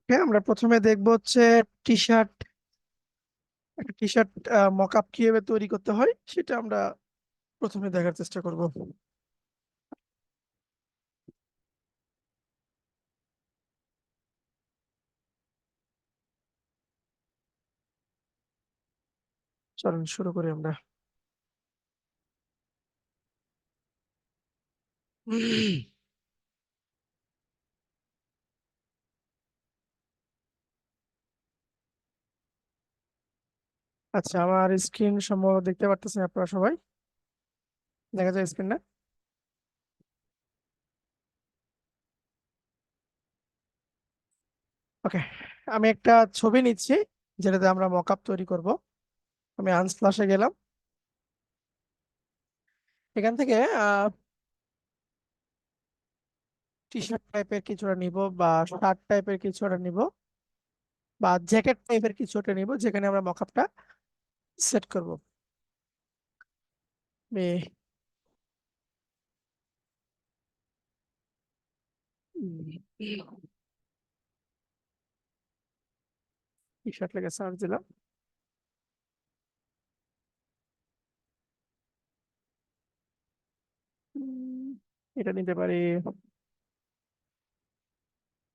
ওকে, আমরা প্রথমে দেখবো হচ্ছে টি শার্ট। একটা টি শার্ট মকআপ কিভাবে তৈরি করতে হয় সেটা আমরা প্রথমে দেখার চেষ্টা করব। চলুন শুরু করি আমরা। আচ্ছা, আমার স্ক্রিন সম্ভবত দেখতে পারতেছেন আপনারা সবাই। দেখা যায় স্ক্রিন না? ওকে, আমি একটা ছবি নিচ্ছি যেটাতে আমরা মকআপ তৈরি করব। আমি আনস্প্লাশে গেলাম। এখান থেকে টি শার্ট টাইপের কিছুটা নিব, বা শার্ট টাইপের কিছুটা নিব, বা জ্যাকেট টাইপের কিছুটা নিব, যেখানে আমরা মকআপটা সেট করব। টি শার্ট লেগে সার্চ দিলাম। উম, এটা নিতে পারি,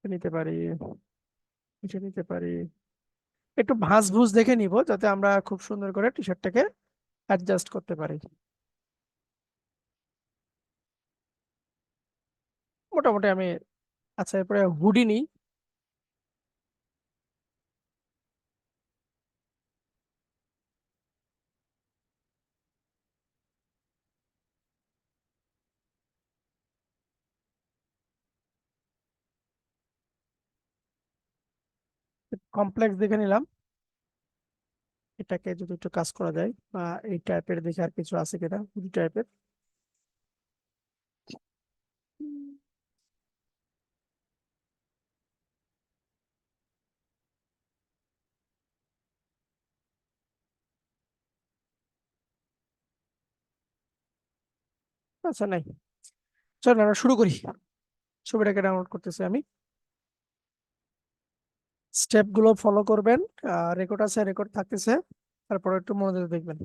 এটা নিতে পারি, এটা নিতে পারি। একটু ভাঁজ ভুজ দেখে নিব যাতে আমরা খুব সুন্দর করে টি শার্টটাকে অ্যাডজাস্ট করতে পারি। মোটামুটি আমি, আচ্ছা এরপরে হুডি নিই। কমপ্লেক্স দেখে নিলাম। এটাকে যদি একটু কাজ করা যায়, বা এই টাইপের দেখে আর কিছু আছে কিনা হুডি টাইপের। আচ্ছা নাই, চলো আমরা শুরু করি। ছবিটাকে ডাউনলোড করতেছি আমি। স্টেপ গুলো ফলো করবেন। রেকর্ড আছে, রেকর্ড থাকতেছে, তারপর একটু মনোযোগ দেখবেন।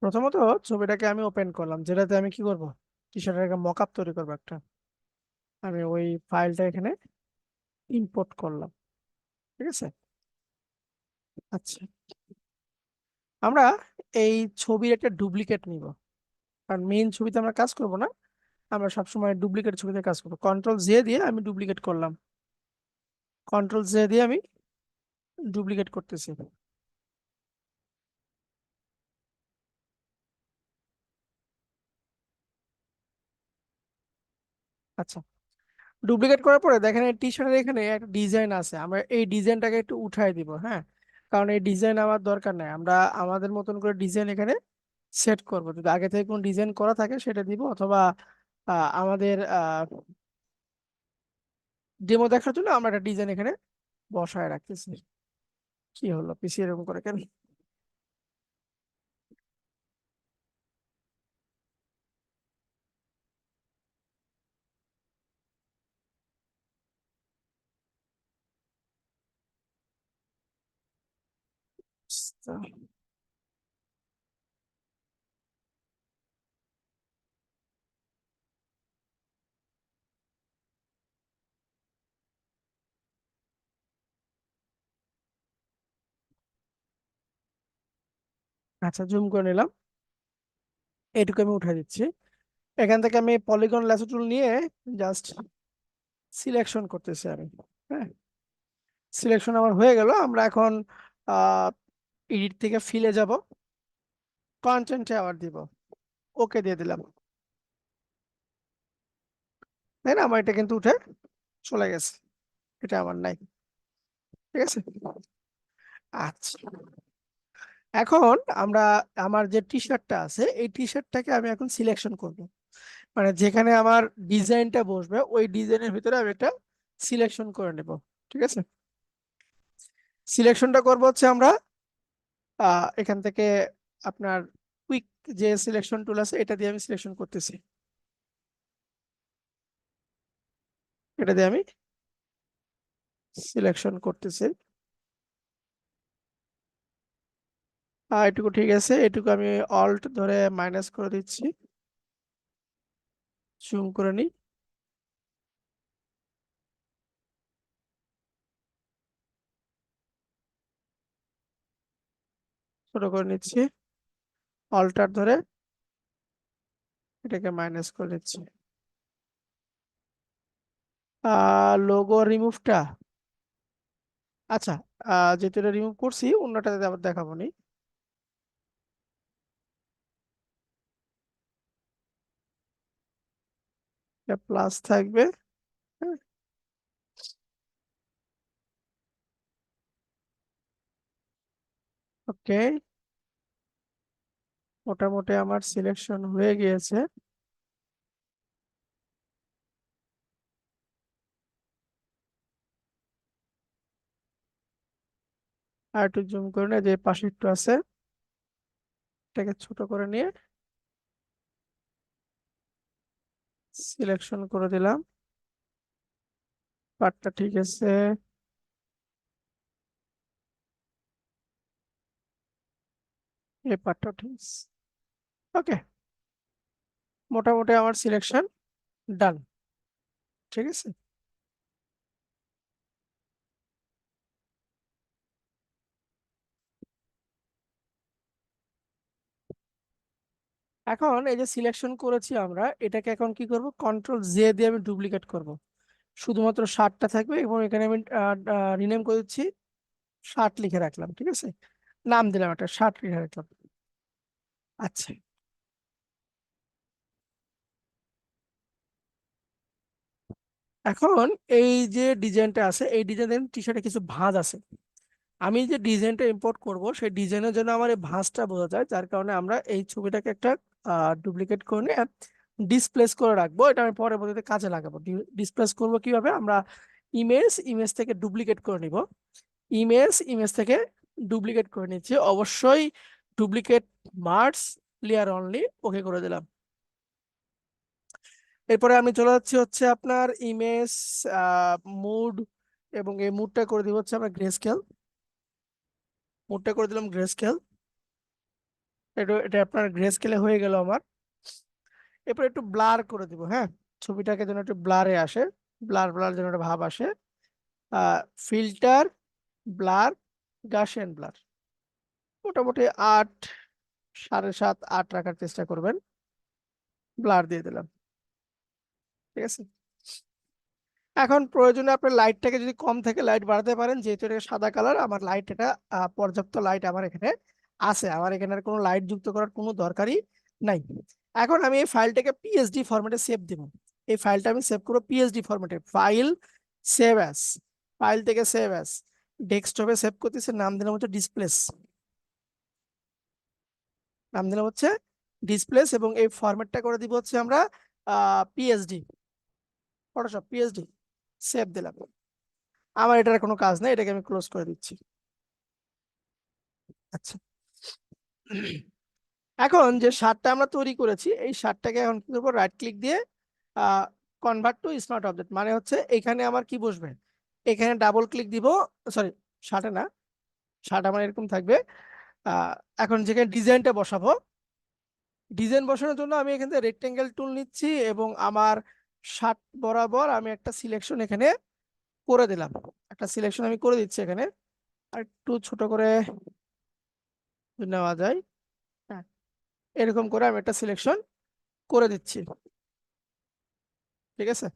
প্রথমত ছবিটাকে আমি ওপেন করলাম, যেটাতে আমি কি করব, টি শার্টের একটা মকআপ তৈরি করবো একটা। আমি ওই ফাইলটা এখানে ইম্পোর্ট করলাম। ঠিক আছে। আচ্ছা, আমরা এই ছবির একটা ডুপ্লিকেট নিব, কারণ মেইন ছবিতে আমরা কাজ করব না। আমরা সবসময় ডুপ্লিকেট ছবিতে কাজ করবো। কন্ট্রোল জে দিয়ে আমি ডুপ্লিকেট করলাম। কন্ট্রোল জে দিয়ে আমি ডুপ্লিকেট করতেছি। আচ্ছা, ডুপ্লিকেট করার পরে দেখেন এই টি শার্টের এখানে একটা ডিজাইন আছে, আমরা এই ডিজাইনটাকে একটু উঠাই দিব। হ্যাঁ, কারণ এই ডিজাইন আমার দরকার নাই, আমরা আমাদের মতন করে ডিজাইন এখানে সেট করব। যদি আগে থেকে কোনো ডিজাইন করা থাকে সেটা দিব, অথবা আমাদের ডেমো দেখার জন্য আমরা একটা ডিজাইন এখানে বসায় রাখতেছি। কি হলো, পিছিয়ে এরকম করে কেন? আচ্ছা, জুম করে নিলাম। এটুকু আমি উঠাই দিচ্ছি। এখান থেকে আমি পলিগন ল্যাসো টুল নিয়ে জাস্ট সিলেকশন করতেছি আমি। হ্যাঁ, সিলেকশন আমার হয়ে গেল। আমরা এখন এডিট থেকে ফিলে যাব, কন্টেন্টে আবার দিব, ওকে দিয়ে দিলাম। তাই না, আমার এটা কিন্তু উঠে চলে গেছে, এটা আমার নাই। ঠিক আছে। আচ্ছা, এখন আমরা আমার যে টি শার্টটা আছে এই টি শার্টটাকে আমি এখন সিলেকশন করব। মানে যেখানে আমার ডিজাইনটা বসবে ওই ডিজাইনের ভিতরে আমি একটা সিলেকশন করে নেব। ঠিক আছে। সিলেকশনটা করব হচ্ছে আমরা এখান থেকে আপনার যে সিলেকশন টুল আছে এটা দিয়ে আমি সিলেকশন করতেছি, এটা দিয়ে আমি সিলেকশন করতেছি। এটুকু ঠিক আছে, এটুকু আমি অল্ট ধরে মাইনাস করে দিচ্ছি, জুম করে নিই। ছোট করে নিচ্ছি, অল্টার ধরে এটাকে মাইনাস করে দিচ্ছি। লোগো রিমুভটা, আচ্ছা, যেহেতু এটা রিমুভ করছি অন্যটাতে আবার দেখাবো নি। প্লাস থাকবে। ওকে, মোটামুটি আমার সিলেকশন হয়ে গিয়েছে। আর একটু জুম করে নিয়ে যে পাশে একটু আছে এটাকে ছোট করে নিয়ে সিলেকশন করে দিলাম। পার্টটা ঠিক আছে, এই পার্টটাও ঠিক আছে। ওকে, মোটামুটি আমার সিলেকশন ডান। ঠিক আছে, এখন এই যে সিলেকশন করেছি আমরা, এটাকে এখন কি করব, কন্ট্রোল জে দিয়ে আমি ডুপ্লিকেট করব। শুধুমাত্র শার্টটা থাকবে এবং এখানে আমি রিনেম করে দিচ্ছি, শার্ট লিখে রাখলাম। ঠিক আছে, নাম দিলাম একটা, শার্ট লিখে রাখলাম। আচ্ছা, এখন এই যে ডিজাইনটা আছে, এই ডিজাইনের টি শার্টে কিছু ভাঁজ আছে। আমি যে ডিজাইনটা ইম্পোর্ট করব সেই ডিজাইনের জন্য আমার এই ভাঁজটা বোঝা যায়, যার কারণে আমরা এই ছবিটাকে একটা ডুপ্লিকেট করে নিয়ে ডিসপ্লেস করে রাখবো। এটা আমি পরবর্তীতে কাজে লাগাবো। ডিসপ্লেস করব কিভাবে, আমরা ইমেজ ইমেজ থেকে ডুপ্লিকেট করে নিব, ইমেজ থেকে ডুপ্লিকেট করে নিচ্ছি অবশ্যই। ডুপ্লিকেট মার্কস লেয়ার অনলি, ওকে করে দিলাম। এরপরে আমি চলে যাচ্ছি হচ্ছে আপনার ইমেজ মুড, এবং এই মুডটা করে দিব হচ্ছে আমরা গ্রে স্কেল, মুডটা করে দিলাম গ্রে স্কেল। এটা এটা আপনার গ্রে স্কেলে হয়ে গেল আমার। এরপর একটু ব্লার করে দিব, হ্যাঁ, ছবিটাকে যেন একটু ব্লারে আসে, ব্লার ব্লার যেন একটা ভাব আসে। ফিল্টার, ব্লার, গাসিয়ান ব্লার, মোটামুটি 8, 7.5, 8 রাখার চেষ্টা করবেন। ব্লার দিয়ে দিলাম। ঠিক আছে, এখন প্রয়োজনে আপনার লাইটটাকে যদি কম থাকে লাইট বাড়াতে পারেন, যেহেতু এটা সাদা কালার, আমার লাইট এটা পর্যাপ্ত লাইট আমার এখানে আছে, আমার এখানে আর কোনো লাইট যুক্ত করার কোনো দরকারই নাই। এখন আমি এই ফাইলটাকে পিএসডি ফরম্যাটে সেভ দিব। এই ফাইলটা আমি সেভ করবো পিএসডি ফরম্যাটে, ফাইল, সেভ অ্যাস, ফাইল থেকে সেভ অ্যাস, ডেস্কটপে সেভ করতেছে, নাম দিলাম হচ্ছে ডিসপ্লেস, নাম দিলাম হচ্ছে ডিসপ্লেস, এবং এই ফরম্যাটটা করে দিব হচ্ছে আমরা পিএসডি, ফটোশপ পিএসডি, সেভ দিলাম। আমার এটার কোনো কাজ নেই, এটাকে আমি ক্লোজ করে দিচ্ছি। আচ্ছা, এখন যে শার্টটা আমরা তৈরি করেছি এই শার্টটাকে এখন কি করবো, রাইট ক্লিক দিয়ে কনভার্ট টু স্মার্ট অবজেক্ট, মানে হচ্ছে এখানে আমার কি বসবে, এখানে ডাবল ক্লিক দিব, সরি, শার্টে না, শার্ট আমার এরকম থাকবে। আহ, এখন যেখানে ডিজাইনটা বসাবো, ডিজাইন বসানোর জন্য আমি এখান থেকে রেক্টেঙ্গেল টুল নিচ্ছি এবং আমার শার্ট বরাবর আমি একটা সিলেকশন এখানে করে দিলাম, একটা সিলেকশন আমি করে দিচ্ছি এখানে। আর একটু ছোট করে নেওয়া যায়, হ্যাঁ, এরকম করে আমি একটা সিলেকশন করে দিচ্ছি। ঠিক আছে,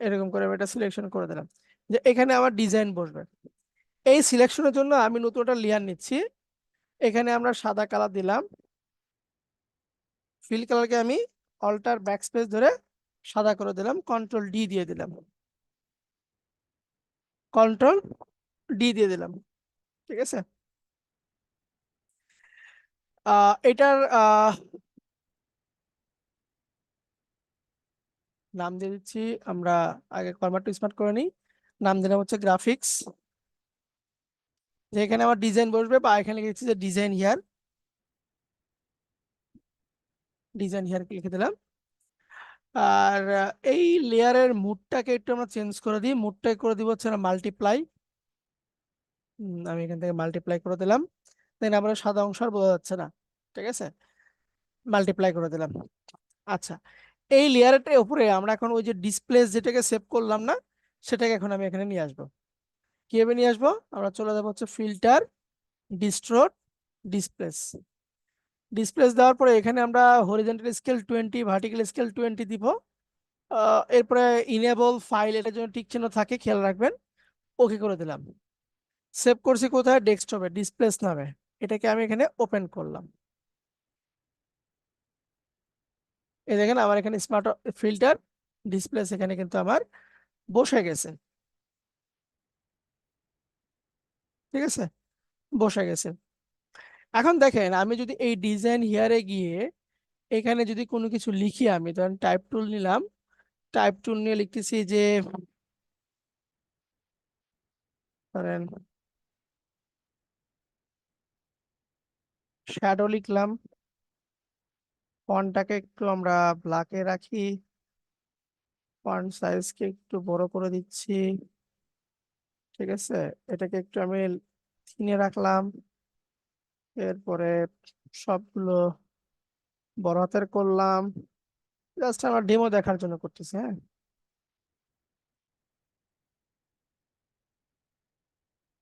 এরকম করে আমি একটা সিলেকশন করে দিলাম যে এখানে আমার ডিজাইন বসবে। এই সিলেকশনের জন্য আমি নতুন একটা লেয়ার নিচ্ছি, এখানে আমরা সাদা কালার দিলাম, ফিল কালারকে আমি অল্টার ব্যাকস্পেস ধরে সাদা করে দিলাম, কন্ট্রোল ডি দিয়ে দিলাম, কন্ট্রোল ডি দিয়ে দিলাম। ঠিক আছে, এটার নাম দিয়ে দিচ্ছি আমরা, আগে কনভার্ট টু স্মার্ট করে নিই, নাম দিলাম হচ্ছে গ্রাফিক্স, যে এখানে আমার ডিজাইন বসবে, বা এখানে লিখেছি যে ডিজাইন হিয়ার, ডিজাইন হেয়ার লিখে দিলাম। আর এই লেয়ারের মুডটাকে একটু আমরা চেঞ্জ করে দিই, মুডটাকে করে দিব হচ্ছে মাল্টিপ্লাই। আমি এখান থেকে মাল্টিপ্লাই করে দিলাম, দেন আমরা সাদা অংশ আর বোঝা যাচ্ছে না, ঠিক আছে, মাল্টিপ্লাই করে দিলাম। আচ্ছা, এই লেয়ারটার উপরে আমরা এখন ওই যে ডিসপ্লে যেটাকে সেভ করলাম না, সেটাকে এখন আমি এখানে নিয়ে আসবো। কিভাবে নিয়ে আসবো, আমরা চলে যাবো হচ্ছে ফিল্টার, ডিস্ট্রোট, ডিসপ্লেস। ডিসপ্লেস দেওয়ার পরে এখানে আমরা হরিজন্টাল স্কেল 20, ভার্টিক্যাল স্কেল 20 দিব। এরপরে ইনেবল ফাইল, এটার জন্য টিক চিহ্ন থাকে, খেয়াল রাখবেন। ওকে করে দিলাম। সেভ করছি কোথায়, ডেস্কটপে, ডিসপ্লেস নামে। এটাকে আমি এখানে ওপেন করলাম। এই দেখেন আমার এখানে স্মার্ট ফিল্টার ডিসপ্লেস এখানে কিন্তু আমার বসে গেছে, ঠিক আছে, বসে গেছে। এখন দেখেন আমি যদি এই ডিজাইন হিয়ারে গিয়ে এখানে যদি কোনো কিছু লিখি, আমি ধরেন টাইপ টুল নিলাম, টাইপ টুল নিয়ে লিখতেছি যে ধরেন শ্যাডো লিখলাম, ফন্টটাকে একটু আমরা ব্ল্যাকে রাখি, ফন্ট সাইজকে একটু বড় করে দিচ্ছি, ঠিক আছে, এটাকে একটু আমি থিনে রাখলাম। এরপরে সবগুলো বড় হাতের করলাম, জাস্ট আমার ডেমো দেখার জন্য করতেছি, হ্যাঁ।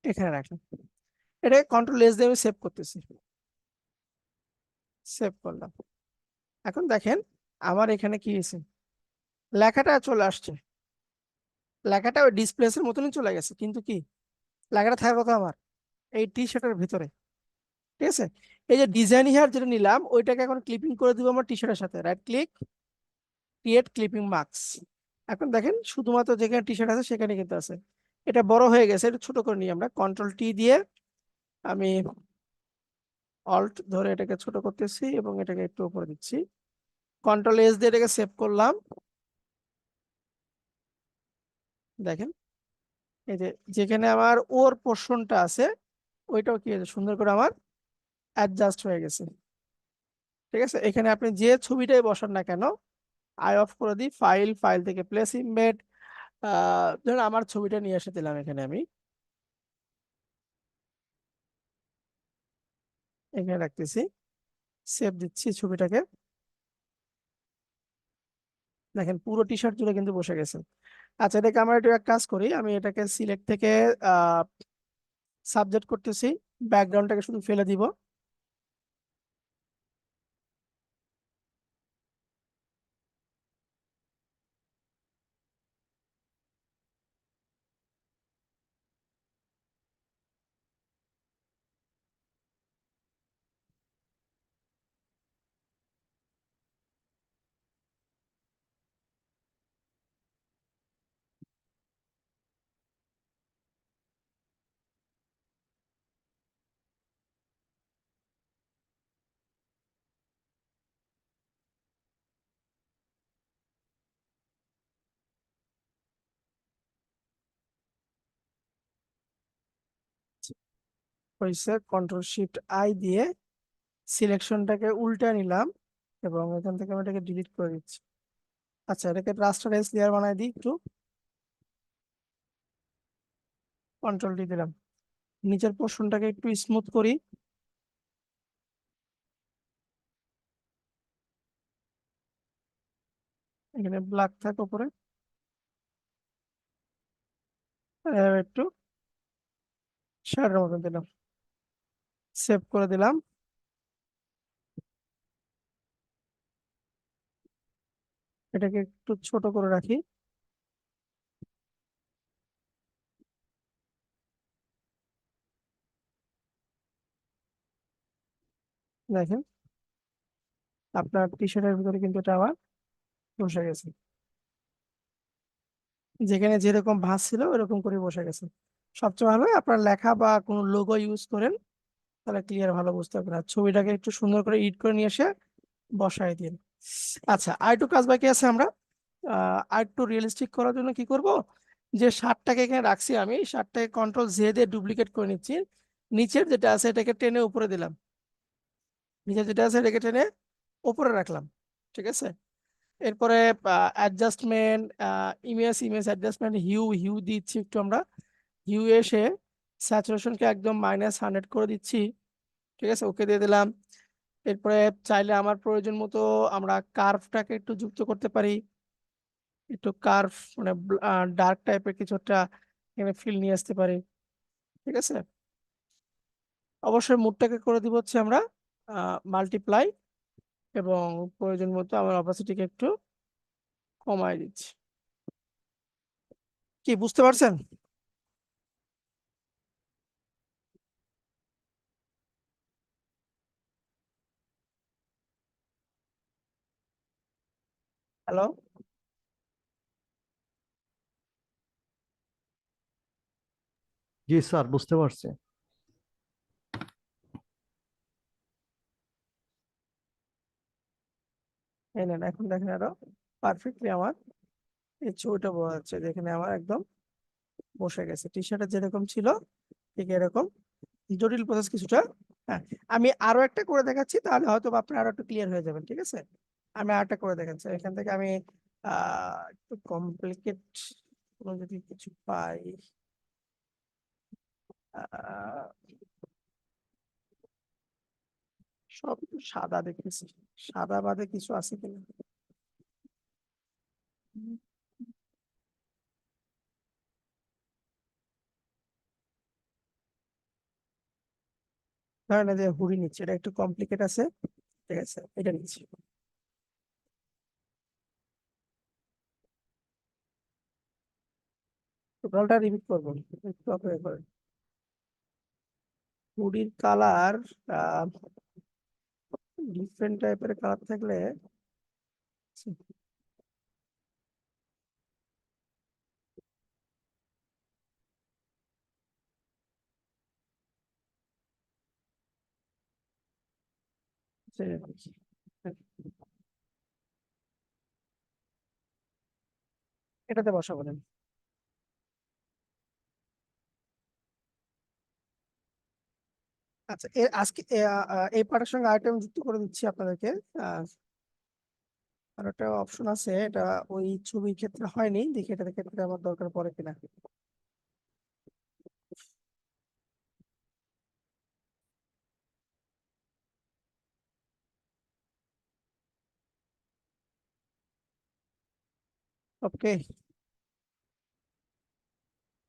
এখানে রাখলাম, এটাকে কন্ট্রোল এস দিয়ে আমি সেভ করতেছি, সেভ করলাম। এখন দেখেন আমার এখানে কি হয়েছে, লেখাটা চলে আসছে, লেখাটা ওই ডিসপ্লেসের মতনই চলে গেছে, কিন্তু কি লেখাটা থাকার কথা আমার এই টি শার্টের ভিতরে, ঠিক আছে। এই যে ডিজাইন হেয়ার যেটা নিলাম ওইটাকে এখন ক্লিপিং করে দিব আমার টি শার্টের সাথে, right click, create clipping marks. এখন দেখেন শুধুমাত্র যেখানে টি শার্ট আছে সেখানে কিন্তু আছে। এটা বড় হয়ে গেছে, এটা ছোট করে নিই আমরা, কন্ট্রোল টি দিয়ে আমি অল্ট ধরে এটাকে ছোট করতেছি এবং এটাকে একটু উপরে দিচ্ছি, কন্ট্রোল এস দিয়ে এটাকে সেভ করলাম। দেখেন এই যে যেখানে আমার ওর পোর্শনটা আছে ওইটাও কি হয়েছে, সুন্দর করে আমার অ্যাডজাস্ট হয়ে গেছে, ঠিক আছে। এখানে আপনি যে ছবিটাই বসান না কেন, আই অফ করে দিই, ফাইল, ফাইল থেকে প্লেস ইমবেড, ধরুন আমার ছবিটা নিয়ে এসে দিলাম এখানে, আমি এখানে রাখতেছি, সেভ দিচ্ছি ছবিটাকে। দেখেন পুরো টি শার্ট জুড়ে কিন্তু বসে গেছে। আচ্ছা, এটাকে আমরা একটু এক কাজ করি, আমি এটাকে সিলেক্ট থেকে সাবজেক্ট করতেছি, ব্যাকগ্রাউন্ডটাকে শুধু ফেলে দিব। হয়েছে, কন্ট্রোল শিফট আই দিয়ে সিলেকশনটাকে উল্টা নিলাম এবং এখান থেকে আমি এটাকে ডিলিট করে দিচ্ছি। আচ্ছা, এটাকে রাস্টারাইজ লেয়ার বানাই দিই একটু, কন্ট্রোল ডি দিলাম, নিচের পোর্শনটাকে একটু স্মুথ করি, এখানে ব্ল্যাক থাক উপরে, একটু শ্যাডোর মতো দিলাম, সেভ করে দিলাম। এটাকে একটু ছোট করে রাখি, দেখেন আপনার টি শার্টের ভিতরে কিন্তু এটা আমার বসে গেছে, যেখানে যেরকম ভাঁজ ছিল ওরকম করে বসে গেছে। সবচেয়ে ভালো হয় আপনার লেখা বা কোনো লোগো ইউজ করেন, তাহলে ক্লিয়ার ভালো বুঝতে পারবেন। আর ছবিটাকে একটু সুন্দর করে এডিট করে নিয়ে এসে বসাই দিন। আচ্ছা, আর একটু কাজ বাকি আছে, আমরা আর একটু রিয়েলিস্টিক করার জন্য কি করব, যে শার্টটাকে এখানে রাখছি আমি, শার্টটাকে কন্ট্রোল জে দিয়ে ডুপ্লিকেট করে নিচ্ছি, নিচের যেটা আছে এটাকে টেনে উপরে দিলাম, নিচের যেটা আছে এটাকে টেনে উপরে রাখলাম, ঠিক আছে। এরপরে অ্যাডজাস্টমেন্ট, ইমেজ অ্যাডজাস্টমেন্ট, হিউ দিচ্ছি একটু আমরা। হিউ এসে স্যাচুরেশনকে একদম -100 করে দিচ্ছি। ঠিক আছে, ওকে দিয়ে দিলাম। এরপরে চাইলে আমার প্রয়োজন মতো আমরা কার্ভটাকে একটু যুক্ত করতে পারি, একটু কার্ভ মানে ডার্ক টাইপের কিছু একটা এখানে ফিল নিয়ে আসতে পারি। ঠিক আছে, অবশ্যই মুডটাকে করে দিব হচ্ছে আমরা মাল্টিপ্লাই, এবং প্রয়োজন মতো আমার অপাসিটিকে একটু কমায় দিচ্ছি। কি বুঝতে পারছেন? হ্যালো? জি স্যার, বুঝতে পারছি। এই নেন, এখন দেখেন আরো পারফেক্টলি আমার এই ছবিটা বোঝা যাচ্ছে, যেখানে আমার একদম বসে গেছে। টি শার্টে যেরকম ছিল ঠিক এরকম, জটিল প্রসেস কিছুটা। হ্যাঁ, আমি আরো একটা করে দেখাচ্ছি, তাহলে হয়তো বা আপনি আরো একটু ক্লিয়ার হয়ে যাবেন। ঠিক আছে, আমি আর একটা করে দেখাচ্ছি। এখান থেকে আমি একটু কমপ্লিকেট কোনো যদি কিছু পাই। আহ, সব একটু সাদা দেখতেছি, সাদা বাদে কিছু আছে কিনা। ধরেন এই যে হুডি নিচ্ছে, এটা একটু কমপ্লিকেট আছে। ঠিক আছে, এটা নিচ্ছি। টোটালটা রিপিট করবো, একটু অপেক্ষা করেন। হুডির কালার ডিফারেন্ট টাইপের কালার থাকলে ছেড়ে দিচ্ছি। এটাতে বসা বলেন। আচ্ছা, আজকে এই পার্টের সঙ্গে আইটেম যুক্ত করে দিচ্ছি আপনাদেরকে। আহ, আর একটা অপশন আছে, এটা ওই ছবির ক্ষেত্রে হয়নি, দেখি এটার ক্ষেত্রে আমার দরকার পড়ে কিনা। ওকে,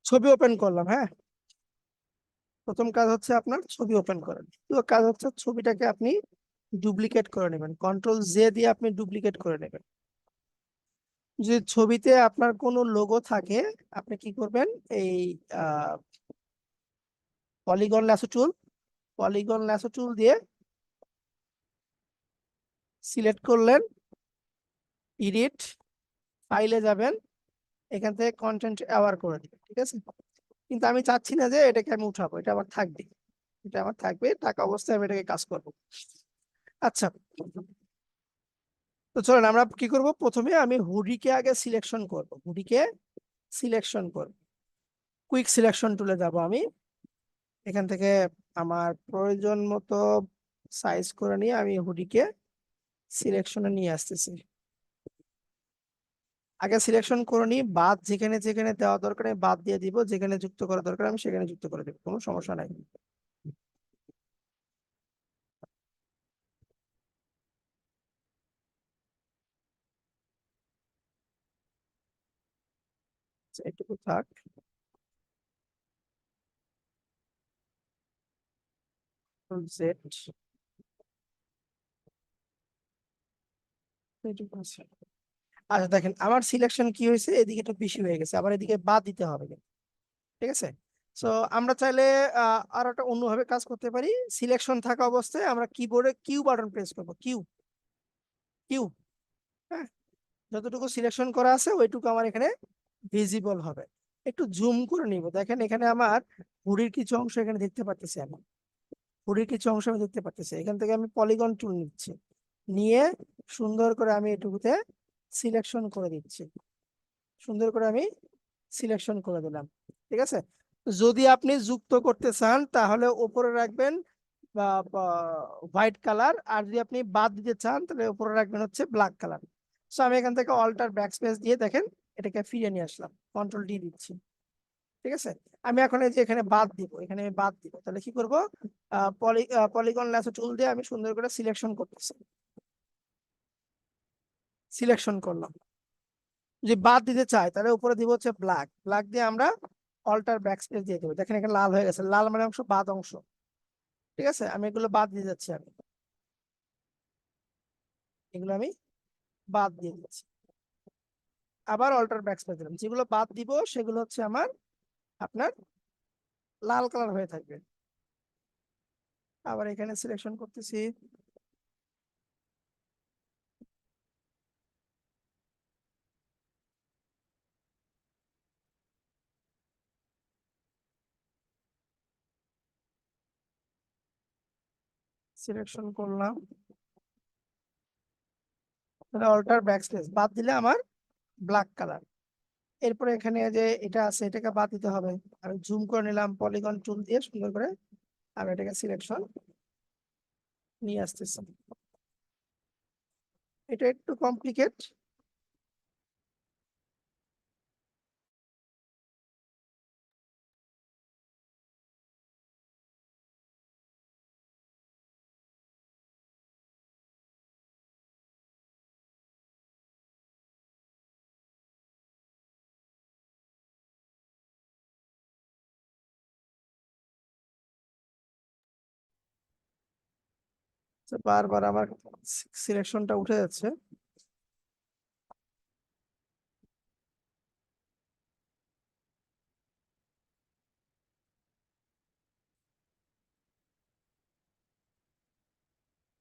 ছবি ওপেন করলাম। হ্যাঁ, প্রথম কাজ হচ্ছে আপনার ছবি ওপেন করেন। তো কাজ হচ্ছে ছবিটাকে আপনি ডুপ্লিকেট করে নেবেন, কন্ট্রোল জে দিয়ে আপনি ডুপ্লিকেট করে নেবেন। যদি ছবিতে আপনার কোনো লোগো থাকে, আপনি কি করবেন, এই পলিগন ল্যাসো টুল দিয়ে সিলেক্ট করলেন, এডিট, ফাইলে যাবেন, এখান থেকে কন্টেন্ট অ্যাওয়ার করে দিবেন। ঠিক আছে, কিন্তু আমি চাচ্ছি না যে এটাকে আমি উঠাবো, এটা আমার থাকবে, এটা আমার থাকবে, থাকা অবস্থায় আমি এটাকে কাজ করব। আচ্ছা, তো চলেন আমরা কি করব, প্রথমে আমি হুডিকে আগে সিলেকশন করব, হুডিকে সিলেকশন করব। কুইক সিলেকশন টুলে যাব আমি, এখান থেকে আমার প্রয়োজন মতো সাইজ করে নিয়ে আমি হুডিকে সিলেকশনে নিয়ে আসতেছি। আগে সিলেকশন করে নিই, বাদ যেখানে যেখানে দেওয়া দরকার আমি বাদ দিয়ে দিব, যেখানে যুক্ত করা দরকার আমি সেখানে যুক্ত করে দেবো, কোনো সমস্যা নাই। আচ্ছা, এটুকু থাক। জেড, এটুকু আছে। আচ্ছা দেখেন, আমার সিলেকশন কি হয়েছে, এদিকে একটু বেশি হয়ে গেছে, আবার এদিকে বাদ দিতে হবে কিন্তু। ঠিক আছে, সো আমরা চাইলে আর একটা অন্যভাবে কাজ করতে পারি। সিলেকশন থাকা অবস্থায় আমরা কিবোর্ডে কিউ বাটন প্রেস করবো, কিউ, কিউ। হ্যাঁ, যতটুকু সিলেকশন করা আছে ওইটুকু আমার এখানে ভিজিবল হবে। একটু জুম করে নিব, দেখেন এখানে আমার হুডির কিছু অংশ এখানে দেখতে পাচ্ছি আমি, হুডির কিছু অংশ আমি দেখতে পাচ্ছি। এখান থেকে আমি পলিগন টুল নিচ্ছি, নিয়ে সুন্দর করে আমি এটুকুতে সিলেকশন করে দিচ্ছি, সুন্দর করে আমি সিলেকশন করে দিলাম। ঠিক আছে, যদি আপনি যুক্ত করতে চান তাহলে উপরে রাখবেন বা হোয়াইট কালার, আর যদি আপনি বাদ দিতে চান তাহলে উপরে রাখবেন হচ্ছে ব্ল্যাক কালার। সো আমি এখান থেকে অল্টার ব্যাকস্পেস দিয়ে দেখেন এটাকে ফিরিয়ে নিয়ে আসলাম, কন্ট্রোল ডি দিচ্ছি। ঠিক আছে, আমি এখন এই যে এখানে বাদ দিব, এখানে আমি বাদ দিব, তাহলে কি করব, পলিগন ল্যাসো টুল দিয়ে আমি সুন্দর করে সিলেকশন করতেছি, সিলেকশন করলাম। যদি বাদ দিতে চাই তাহলে উপরে দিব হচ্ছে ব্ল্যাক, ব্ল্যাক দিয়ে আমরা অল্টার ব্যাকস্পেস দিয়ে দেবো। দেখেন এখানে লাল হয়ে গেছে, লাল মানে অংশ বাদ অংশ। ঠিক আছে, আমি এগুলো বাদ দিয়ে যাচ্ছি, আমি এগুলো আমি বাদ দিয়ে দিচ্ছি, আবার অল্টার ব্যাকস্পেস দিলাম। যেগুলো বাদ দিব সেগুলো হচ্ছে আমার আপনার লাল কালার হয়ে থাকবে। আবার এখানে সিলেকশন করতেছি, সিলেকশন করলাম, তাহলে অল্টার ব্যাকস্পেস বাদ দিলে আমার ব্ল্যাক কালার। এরপরে এখানে যে এটা আছে এটাকে বাদ দিতে হবে, আমি জুম করে নিলাম পলিগন টুল দিয়ে সুন্দর করে, আমি এটাকে সিলেকশন নিয়ে আসতেছি। এটা একটু কমপ্লিকেট, বারবার আমার সিলেকশনটা উঠে যাচ্ছে।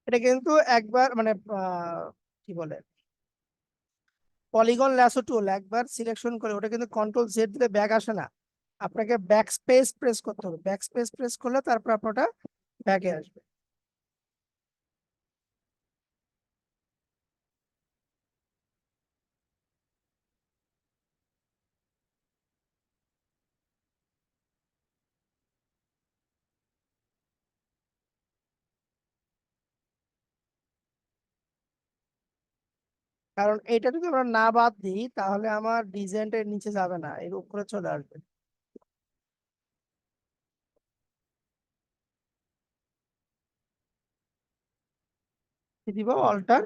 এটা কিন্তু একবার মানে কি বলে, পলিগন ল্যাসো টুল একবার সিলেকশন করে ওটা কিন্তু কন্ট্রোল জেড দিলে ব্যাক আসে না, আপনাকে ব্যাক স্পেস প্রেস করতে হবে, ব্যাক স্পেস প্রেস করলে তারপর আপনারটা ব্যাকে আসবে। কারণ এটা যদি আমরা না বাদ দিই তাহলে আমার ডিজাইনটা নিচে যাবে না, এর উপরে চলে আসবে। কি দিব, অল্টার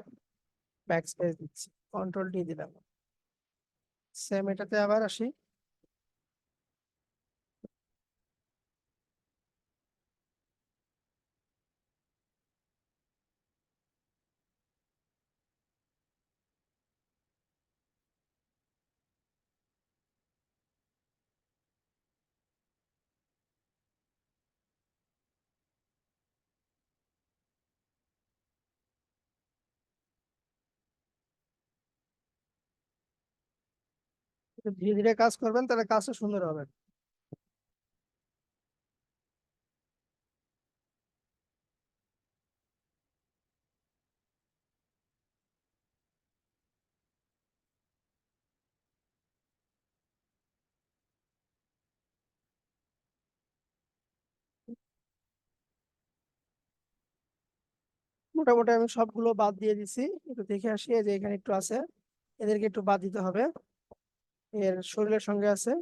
ব্যাক স্পেস দিচ্ছি, কন্ট্রোল ডি দিলাম। সেম এটাতে আবার আসি, একটু ধীরে ধীরে কাজ করবেন তাহলে কাজটা সুন্দর হবে। মোটামুটি আমি সবগুলো বাদ দিয়ে দিছি, একটু দেখে আসি, এই যে এখানে একটু আছে, এদেরকে একটু বাদ দিতে হবে, এর শরীরের সঙ্গে আছে।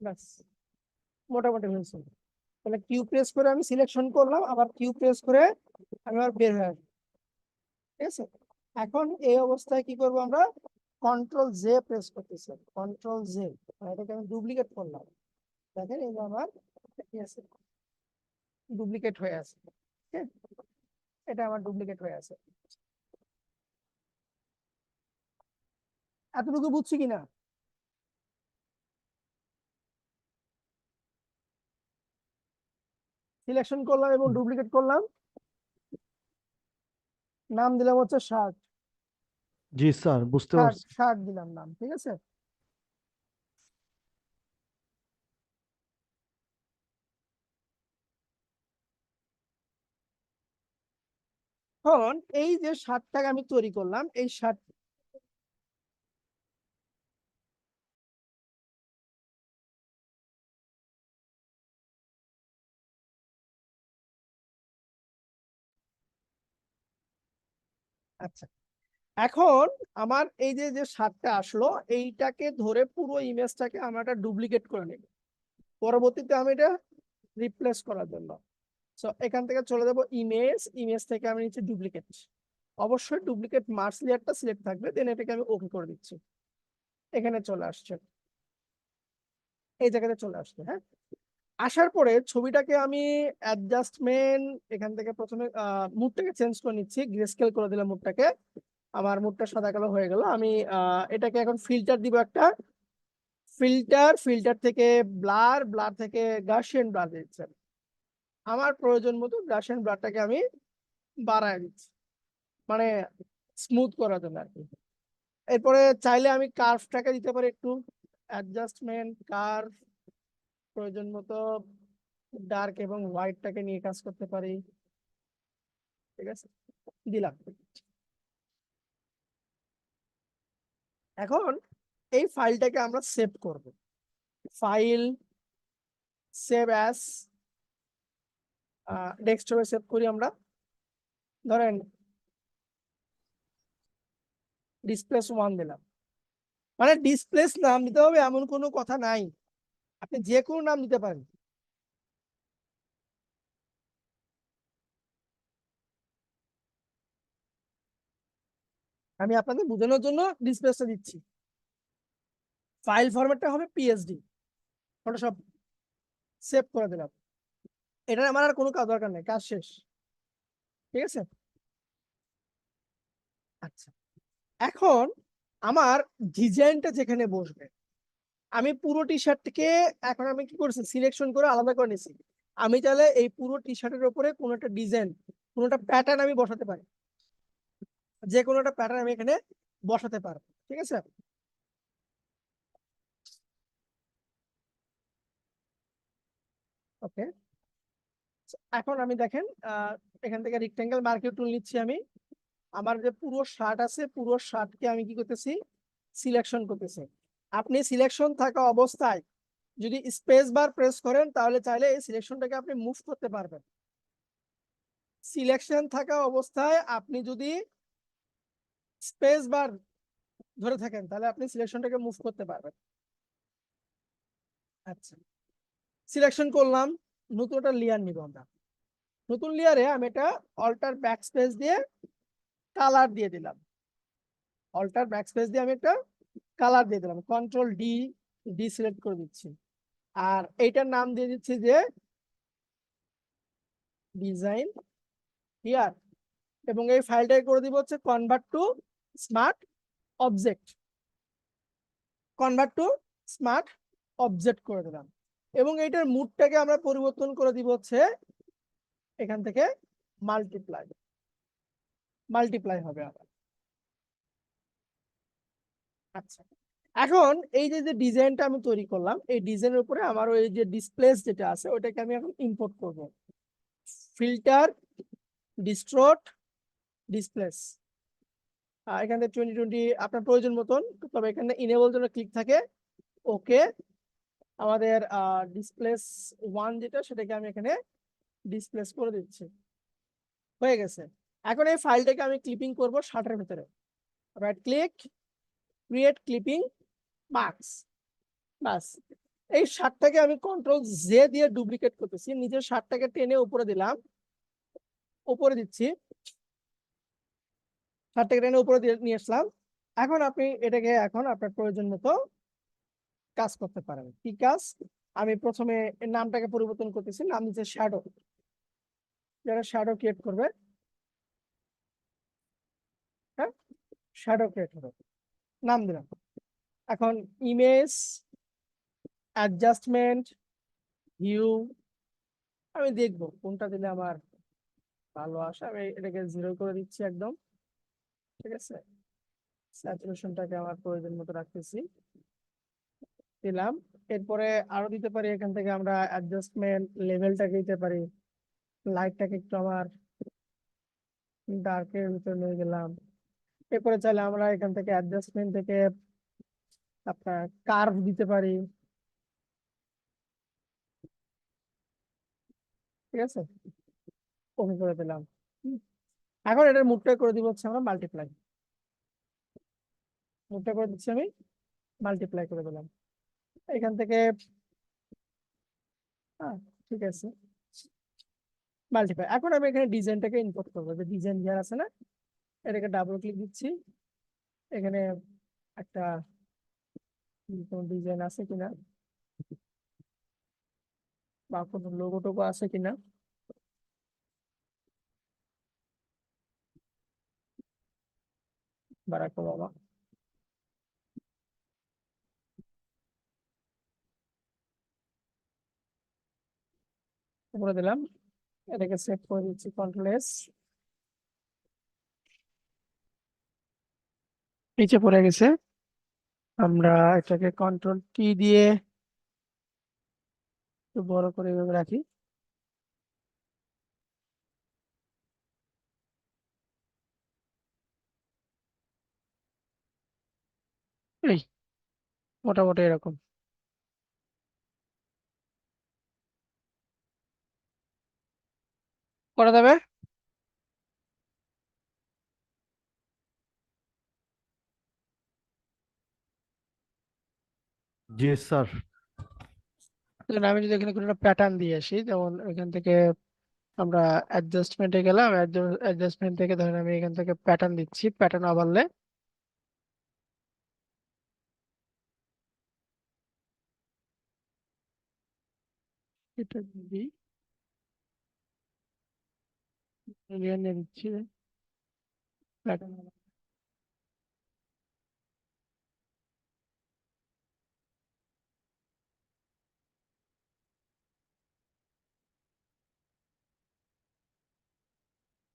ব্যাস, মোটামুটি হয়েছে। তাহলে কিউ প্রেস করে আমি সিলেকশন করলাম, আবার কিউ প্রেস করে আমি আবার বের হয়ে আসবো। ঠিক আছে, এখন এই অবস্থায় কি করব আমরা, কন্ট্রোল জে প্রেস করতেছি, কন্ট্রোল জে, এটাকে আমি ডুপ্লিকেট করলাম। দেখেন এই যে আমার কি আছে, ডুপ্লিকেট হয়ে আছে। ঠিক আছে? এটা আমার ডুপ্লিকেট হয়ে আছে। এতটুকু বুঝছি কিনা, সিলেকশন করলাম এবং ডুপ্লিকেট করলাম, নাম দিলাম হচ্ছে শার্ট, জি স্যার, বুঝতে শার্ট পারছি। শার্ট দিলাম নাম। ঠিক আছে, এখন এই যে শার্টটাকে আমি তৈরি করলাম, এই শার্ট আচ্ছা, এখন আমার এই যে যে শার্টটা আসলো, এইটাকে ধরে পুরো ইমেজটাকে আমরা একটা ডুপ্লিকেট করে নেব পরবর্তীতে আমি এটা রিপ্লেস করার জন্য। সো এখান থেকে চলে যাবো ইমেজ, ইমেজ থেকে আমি নিচ্ছি ডুপ্লিকেট। অবশ্যই ডুপ্লিকেট মার্জ লেয়ারটা সিলেক্ট থাকবে, দেন এটাকে আমি ওকে করে দিচ্ছি। এখানে চলে আসছে, এই জায়গাতে চলে আসছে। হ্যাঁ, আসার পরে ছবিটাকে আমি অ্যাডজাস্টমেন্ট এখান থেকে প্রথমে মুডটাকে চেঞ্জ করে নিচ্ছি, গ্রেস্কেল করে দিলাম মুডটাকে। আমার মুডটা সাদা কালো হয়ে গেল। আমি এটাকে এখন ফিল্টার দিব একটা, ফিল্টার থেকে ব্লার, ব্লার থেকে গাউসিয়ান ব্লার দিচ্ছি। আমার প্রয়োজন মতো গাউসিয়ান ব্লারটাকে আমি বাড়ায় দিচ্ছি, মানে স্মুথ করার জন্য আর কি। এরপরে চাইলে আমি কার্ভটাকে দিতে পারি একটু, অ্যাডজাস্টমেন্ট কার্ভ, প্রয়োজন মতো ডার্ক এবং হোয়াইটটাকে নিয়ে কাজ করতে পারি। ঠিক আছে, দিলাম। এখন এই ফাইলটাকে আমরা সেভ করব। ফাইল, সেভ অ্যাজ, ডেস্কটপে সেভ করি আমরা। ধরেন ডিসপ্লেস 1 দিলাম। মানে ডিসপ্লেস নাম দিতে হবে এমন কোনো কথা নাই, আপনি যে কোনো নাম দিতে পারেন। আমি আপনাদের বোঝানোর জন্য ডিসপ্লেসটা দিচ্ছি। ফাইল ফরম্যাটটা হবে পিএসডি, ফটোশপ, সেভ করে দিলাম। এটা আমার আর কোনো কাজ দরকার নেই, কাজ শেষ। ঠিক আছে, আচ্ছা, এখন আমার ডিজাইনটা যেখানে বসবে, আমি পুরো টি শার্টকে এখন আমি কি করছি, সিলেকশন করে আলাদা করে নিছি। আমি চাইলে এই পুরো টি শার্টের উপরে কোনো একটা ডিজাইন, কোনো একটা প্যাটার্ন আমি বসাতে পারি, যে কোনো একটা প্যাটার্ন আমি এখানে বসাতে পারবো। ঠিক আছে, ওকে। এখন আমি দেখেন এখান থেকে রেক্টেঙ্গেল মার্কিং টুল নিচ্ছি আমি। আমার যে পুরো শার্ট আছে, পুরো শার্টকে আমি কি করতেছি, সিলেকশন করতেছি। আপনি সিলেকশন থাকা অবস্থায় যদি স্পেস বার প্রেস করেন, তাহলে চাইলে এই সিলেকশনটাকে আপনি মুভ করতে পারবেন। সিলেকশন থাকা অবস্থায় আপনি যদি স্পেস বার ধরে থাকেন, তাহলে আপনি সিলেকশনটাকে মুভ করতে পারবেন। আচ্ছা, সিলেকশন করলাম, নতুন একটা লেয়ার নিব আমরা। নতুন লেয়ারে আমি এটা অল্টার ব্যাক স্পেস দিয়ে কালার দিয়ে দিলাম। অল্টার ব্যাক স্পেস দিয়ে আমি একটা কালার দিয়ে দিলাম, কন্ট্রোল ডি, ডি সিলেক্ট করে দিচ্ছি। আর এইটার নাম দিয়ে দিচ্ছি যে ডিজাইন হিয়ার, এবং এই ফাইলটাই করে দিব হচ্ছে convert to smart object, convert to smart object করে দিলাম। এবং এইটার মুডটাকে আমরা পরিবর্তন করে দিব হচ্ছে এখান থেকে মাল্টিপ্লাই, মাল্টিপ্লাই হবে আবার। আচ্ছা, এখন এই যে যে ডিজাইনটা আমি তৈরি করলাম, এই ডিজাইনের উপরে আমার ওই যে ডিসপ্লেস যেটা আছে ওটাকে আমি এখন ইম্পোর্ট করব। ফিল্টার, ডিস্ট্রোট, ডিসপ্লেস, এখান থেকে 2020 আপনার প্রয়োজন মতন, তবে এখানে ইনেবল জন্য ক্লিক থাকে। ওকে, আমাদের ডিসপ্লেস 1 যেটা, সেটাকে আমি এখানে ডিসপ্লেস করে দিচ্ছি, হয়ে গেছে। এখন এই ফাইলটাকে আমি ক্লিপিং করব শার্টের ভিতরে। Right click, create clipping mask, বাস। এই শার্টটাকে আমি কন্ট্রোল জে দিয়ে ডুপ্লিকেট করতেছি, নিজের শার্টটাকে টেনে উপরে দিলাম, উপরে দিচ্ছি, শার্টটাকে টেনে উপরে দিয়ে নিয়ে আসলাম। এখন আপনি এটাকে এখন আপনার প্রয়োজন মতো কাজ করতে পারেন। কি কাজ, আমি প্রথমে এর নামটাকে পরিবর্তন করতেছি, নাম দিচ্ছে শ্যাডো, যারা শ্যাডো ক্রিয়েট করবে। হ্যাঁ, শ্যাডো ক্রিয়েট হবে, নাম দিলাম। এখন ইমেজ, অ্যাডজাস্টমেন্ট, ভিউ, আমি দেখবো কোনটা দিলে আমার ভালো আসে। আমি এটাকে 0 করে দিচ্ছি একদম। ঠিক আছে, স্যাচুরেশনটাকে আমার প্রয়োজন মতো রাখতেছি, দিলাম। এরপরে আরো দিতে পারি, এখান থেকে আমরা অ্যাডজাস্টমেন্ট লেভেলটাকে দিতে পারি, লাইটটাকে একটু আমার ডার্কের ভিতরে নিয়ে গেলাম। এরপরে চাইলে আমরা এখান থেকে অ্যাডজাস্টমেন্ট থেকে আপনার কার্ভ দিতে পারি। ঠিক আছে, ওকে করে দিলাম। হুম। এখন এটার মুডটা করে দিব হচ্ছে আমরা মাল্টিপ্লাই। মুডটা করে দিচ্ছি আমি, মাল্টিপ্লাই করে দিলাম এখান থেকে। হ্যাঁ, ঠিক আছে, মাল্টিপ্লাই। এখন আমি এখানে ডিজাইনটাকে ইম্পোর্ট করবো, যে ডিজাইন যার আছে না, এটাকে ডাবল ক্লিক দিচ্ছি। এখানে একটা কোনো ডিজাইন আছে কিনা বা কোনো লোগো টোগো আছে কিনা। বারাক ওবামা করে দিলাম। এটাকে সেভ করে দিচ্ছি, কন্ট্রোল S। নিচে পড়ে গেছে, আমরা এটাকে কন্ট্রোল T দিয়ে একটু বড় করে এভাবে রাখি। এই মোটামুটি এরকম করা যাবে। জি স্যার। তাহলে আমি যদি এখানে কোনো একটা প্যাটার্ন দিয়ে আসি, যেমন এখান থেকে আমরা অ্যাডজাস্টমেন্টে গেলাম, অ্যাডজাস্টমেন্ট থেকে ধরেন আমি এখান থেকে প্যাটার্ন দিচ্ছি, প্যাটার্ন ওভারলে। এটা দিই, নিয়ে দিচ্ছি প্যাটার্ন।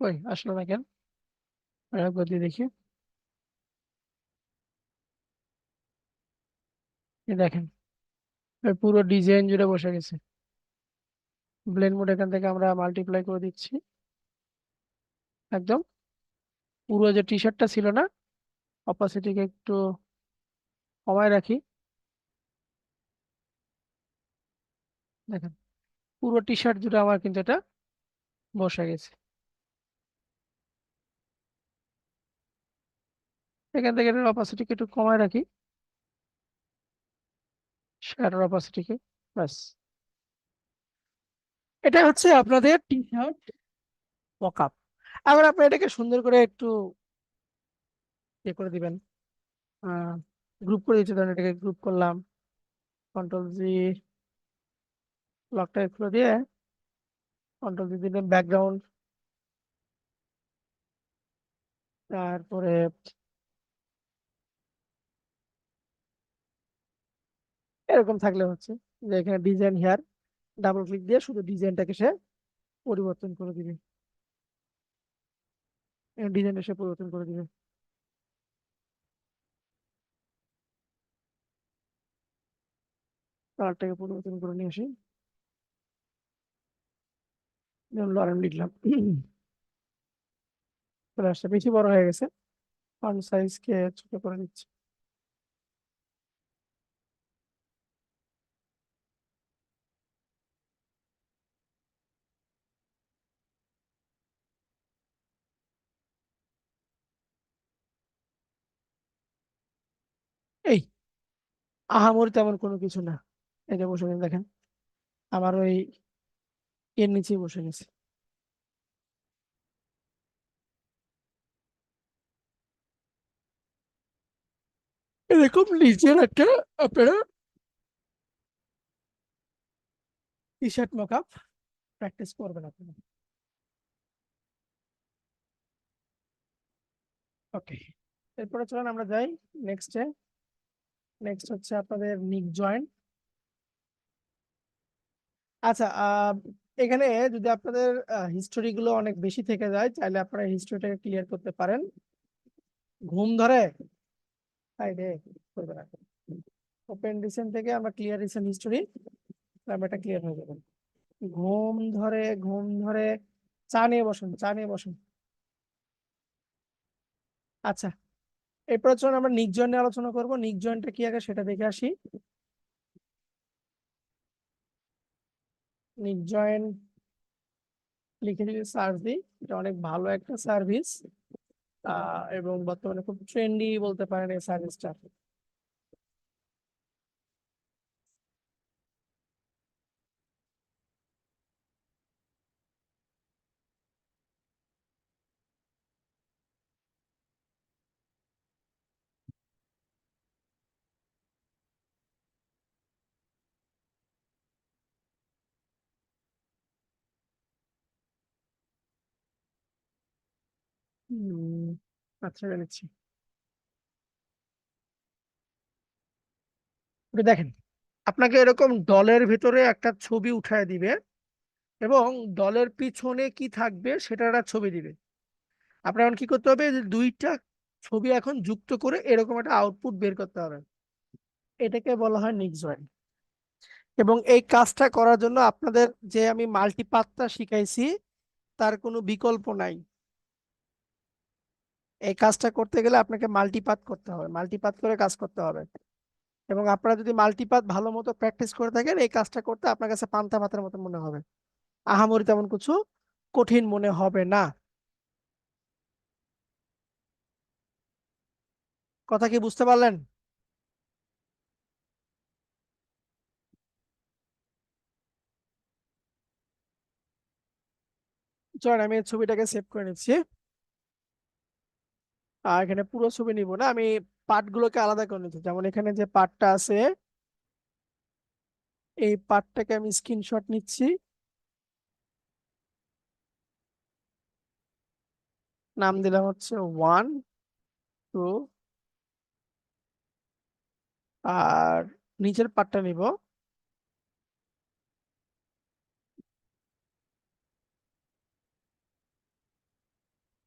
ওই আসলো না কেন, আরেকবার দিয়ে দেখি। এই দেখেন, এই পুরো ডিজাইন জুড়ে বসে গেছে। ব্লেন্ড মোড এখান থেকে আমরা মাল্টিপ্লাই করে দিচ্ছি একদম। পুরো যে টি শার্টটা ছিল না, অপাসিটিকে একটু কমায় রাখি। দেখেন, পুরো টি শার্ট জুড়ে আমার কিন্তু এটা বসে গেছে। এখান থেকে এটার অপাসিটিকে একটু কমায় রাখি, শ্যাডোর অপাসিটিকে। ব্যাস, এটা হচ্ছে আপনাদের টি শার্ট মকআপ। এখন আপনি এটাকে সুন্দর করে একটু ইয়ে করে দিবেন, গ্রুপ করে দিচ্ছি। ধরেন এটাকে গ্রুপ করলাম, কন্ট্রোল G, লকটা খুলে দিয়ে কন্ট্রোল G দিলেন, ব্যাকগ্রাউন্ড। তারপরে এরকম থাকলে হচ্ছে যে এখানে ডিজাইন হেয়ার, ডাবল ক্লিক দিয়ে শুধু ডিজাইনটাকে সে পরিবর্তন করে দিবে। ডিজাইনটা সে পরিবর্তন করে দিবে। কালারটাকে পরিবর্তন করে নিয়ে আসি, যেমন লরেন লিখলাম। চলে আসছে, বেশি বড় হয়ে গেছে, ফন্ট সাইজ কে ছোট করে দিচ্ছি। এই আহামরি তেমন কোনো কিছু না, এই যে বসে গেছে দেখেন, আমার ওই এর নিচেই বসে গেছে। এরকম নিজের একটা আপনারা টি শার্ট মকআপ প্র্যাকটিস করবেন আপনারা। ওকে, এরপরে চলেন আমরা যাই নেক্সটে। নেক্সট হচ্ছে আপনাদের নিক জয়েন্ট। আচ্ছা, এখানে যদি আপনাদের হিস্টোরি গুলো অনেক বেশি থেকে যায়, চাইলে আপনারা হিস্টোরিটাকে ক্লিয়ার করতে পারেন। ঘুম ধরে সাইডে করবে না, ওপেন রিসেন্ট থেকে আমরা ক্লিয়ার রিসেন্ট হিস্টোরি, আমরা এটা ক্লিয়ার হয়ে যাবে। ঘুম ধরে, ঘুম ধরে, চা নিয়ে বসুন, চা নিয়ে বসুন। আচ্ছা, এরপর চলুন আমরা নিক জয়েন নিয়ে আলোচনা করবো। নিক জয়েনটা কি আগে সেটা দেখে আসি। নিক জয়েন লিখে যদি সার্চ দিই, এটা অনেক ভালো একটা সার্ভিস, এবং বর্তমানে খুব ট্রেন্ডি বলতে পারেন এই সার্ভিসটা। হম, আচ্ছা জেনেছি। ওটা দেখেন, আপনাকে এরকম দলের ভিতরে একটা ছবি উঠায় দিবে, এবং দলের পিছনে কি থাকবে সেটা একটা ছবি দিবে। আপনার এখন কি করতে হবে, যে দুইটা ছবি এখন যুক্ত করে এরকম একটা আউটপুট বের করতে হবে। এটাকে বলা হয় নিক জয়েন। এবং এই কাজটা করার জন্য আপনাদের যে আমি মাল্টিপাথটা শিখাইছি, তার কোনো বিকল্প নাই। এই কাজটা করতে গেলে আপনাকে মাল্টিপাথ করতে হবে, মাল্টিপাথ করে কাজ করতে হবে। এবং আপনারা যদি মাল্টিপাথ ভালো মতো প্র্যাকটিস করে থাকেন, এই কাজটা করতে আপনার কাছে পান্তা ভাতের মতো মনে হবে, আহামরি তেমন কিছু কঠিন মনে হবে না। কথা কি বুঝতে পারলেন? চলেন আমি এই ছবিটাকে সেভ করে নিচ্ছি। আর এখানে পুরো ছবি নিব না, আমি পার্টগুলোকে আলাদা করে নিচ্ছি। যেমন এখানে যে পার্টটা আছে, এই পার্টটাকে আমি স্ক্রিনশট নিচ্ছি, নাম দিলাম হচ্ছে 1 2। আর নিচের পার্টটা নিব,